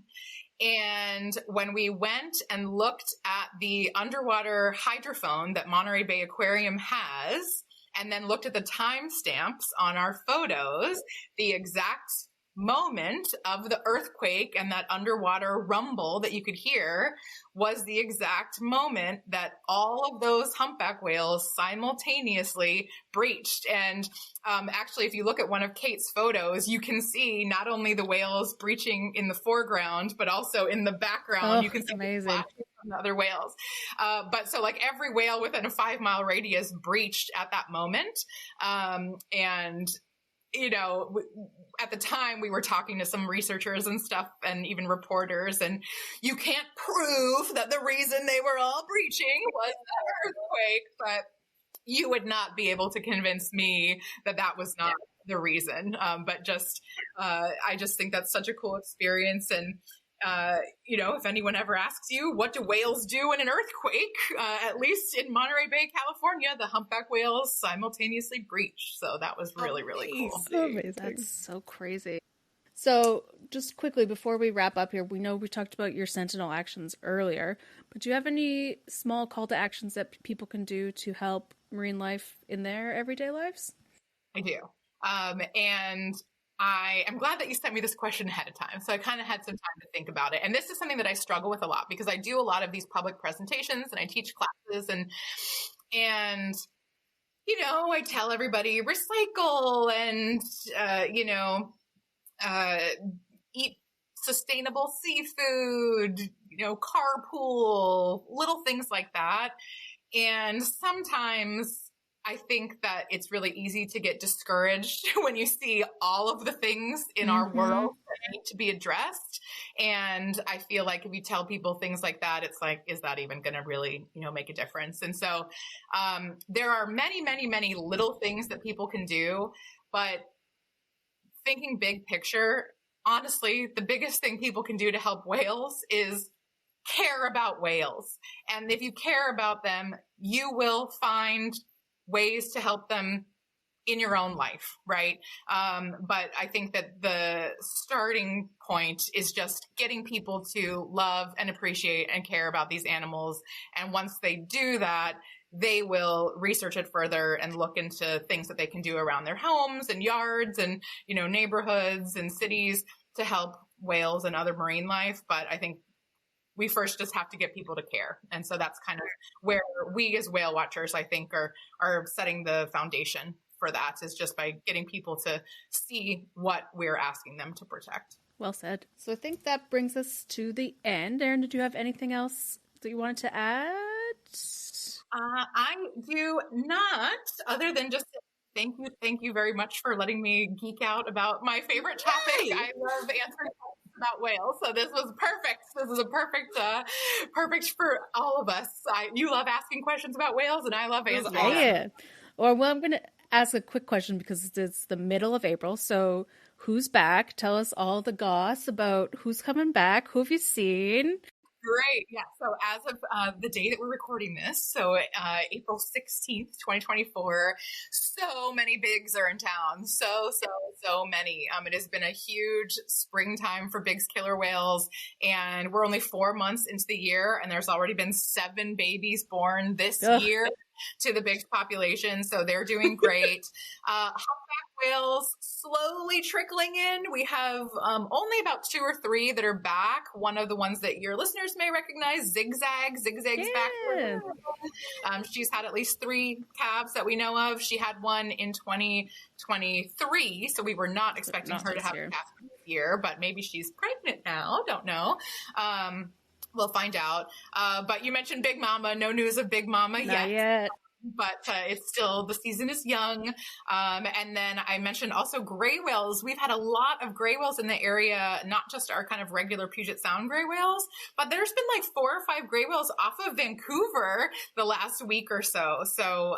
And when we went and looked at the underwater hydrophone that Monterey Bay Aquarium has, and then looked at the timestamps on our photos, the exact moment of the earthquake and that underwater rumble that you could hear was the exact moment that all of those humpback whales simultaneously breached. And actually, if you look at one of Kate's photos, you can see not only the whales breaching in the foreground, but also in the background, you can see amazing. the flashes from the other whales. But so like every whale within a 5-mile radius breached at that moment. And you know, at the time we were talking to some researchers and stuff and even reporters, and you can't prove that the reason they were all breaching was the earthquake, but you would not be able to convince me that that was not the reason. But just, I just think that's such a cool experience. And, you know, if anyone ever asks you, what do whales do in an earthquake? At least in Monterey Bay, California, the humpback whales simultaneously breach. So that was really, really cool. Amazing. That's so crazy. So just quickly, before we wrap up here, we know we talked about your Sentinel actions earlier, but do you have any small call to actions that people can do to help marine life in their everyday lives? I do. And I am glad that you sent me this question ahead of time. So I kind of had some time to think about it. And this is something that I struggle with a lot because I do a lot of these public presentations and I teach classes and, you know, I tell everybody recycle and, you know, eat sustainable seafood, you know, carpool, little things like that. And sometimes I think that it's really easy to get discouraged when you see all of the things in our world that need to be addressed. And I feel like if you tell people things like that, it's like, is that even going to really, you know, make a difference? And so there are many, many, many little things that people can do, but thinking big picture, honestly, the biggest thing people can do to help whales is care about whales. And if you care about them, you will find ways to help them in your own life, right? But I think that the starting point is just getting people to love and appreciate and care about these animals. And once they do that, they will research it further and look into things that they can do around their homes and yards and, you know, neighborhoods and cities to help whales and other marine life. But I think we first just have to get people to care. And so that's kind of where we as whale watchers, I think, are setting the foundation for that, is just by getting people to see what we're asking them to protect. Well said. So I think that brings us to the end. Erin, did you have anything else that you wanted to add? I do not, other than just thank you very much for letting me geek out about my favorite topic. Yay! I love answering questions about whales, so this was perfect. This is a perfect for all of us. You love asking questions about whales, and I love answering. Yeah. Or well, I'm going to ask a quick question because it's the middle of April. So who's back? Tell us all the goss about who's coming back. Who have you seen? Great. Yeah. So as of the day that we're recording this, so April 16th, 2024, so many bigs are in town. So many. It has been a huge springtime for bigs killer whales, and we're only 4 months into the year, and there's already been 7 babies born this year to the bigs population. So they're doing great. Humpback whales slowly trickling in. We have only about 2 or 3 that are back. One of the ones that your listeners may recognize, Zigzag's back. She's had at least 3 calves that we know of. She had one in 2023, so we were not expecting her to have a calf this year, but maybe she's pregnant now. Don't know. We'll find out. But you mentioned Big Mama. No news of Big Mama yet. But it's still, the season is young. And then I mentioned also gray whales. We've had a lot of gray whales in the area, not just our kind of regular Puget Sound gray whales, but there's been like 4 or 5 gray whales off of Vancouver the last week or so. So,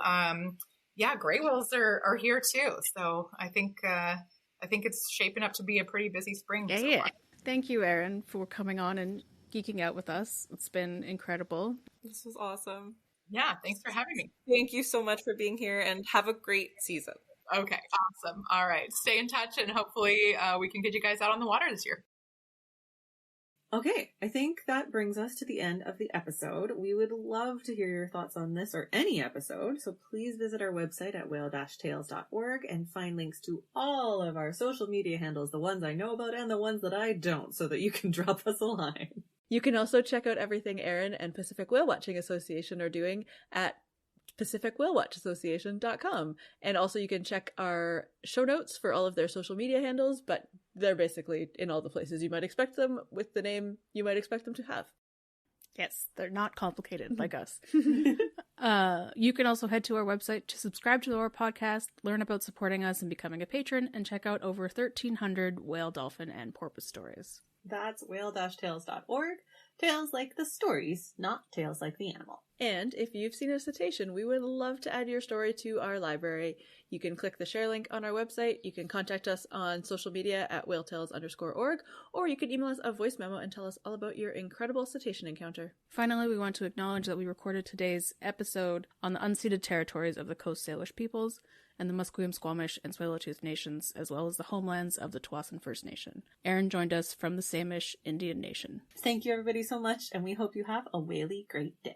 yeah, gray whales are here too. So I think it's shaping up to be a pretty busy spring. Yeah. Thank you, Erin, for coming on and geeking out with us. It's been incredible. This was awesome. Yeah, thanks for having me. Thank you so much for being here, and have a great season. Okay, awesome. All right, stay in touch, and hopefully we can get you guys out on the water this year. Okay, I think that brings us to the end of the episode. We would love to hear your thoughts on this or any episode, so please visit our website at whale-tales.org and find links to all of our social media handles, the ones I know about and the ones that I don't, so that you can drop us a line. You can also check out everything Erin and Pacific Whale Watching Association are doing at pacificwhalewatchassociation.com. And also you can check our show notes for all of their social media handles, but they're basically in all the places you might expect them with the name you might expect them to have. Yes, they're not complicated like us. You can also head to our website to subscribe to our podcast, learn about supporting us and becoming a patron, and check out over 1,300 whale, dolphin, and porpoise stories. That's whale-tales.org. Tales like the stories, not tales like the animal. And if you've seen a cetacean, we would love to add your story to our library. You can click the share link on our website. You can contact us on social media at whaletales_org, or you can email us a voice memo and tell us all about your incredible cetacean encounter. Finally, we want to acknowledge that we recorded today's episode on the unceded territories of the Coast Salish peoples and the Musqueam, Squamish, and Tsleil-Waututh nations, as well as the homelands of the Tsawwassen First Nation. Erin joined us from the Samish Indian Nation. Thank you everybody so much, and we hope you have a whaley great day.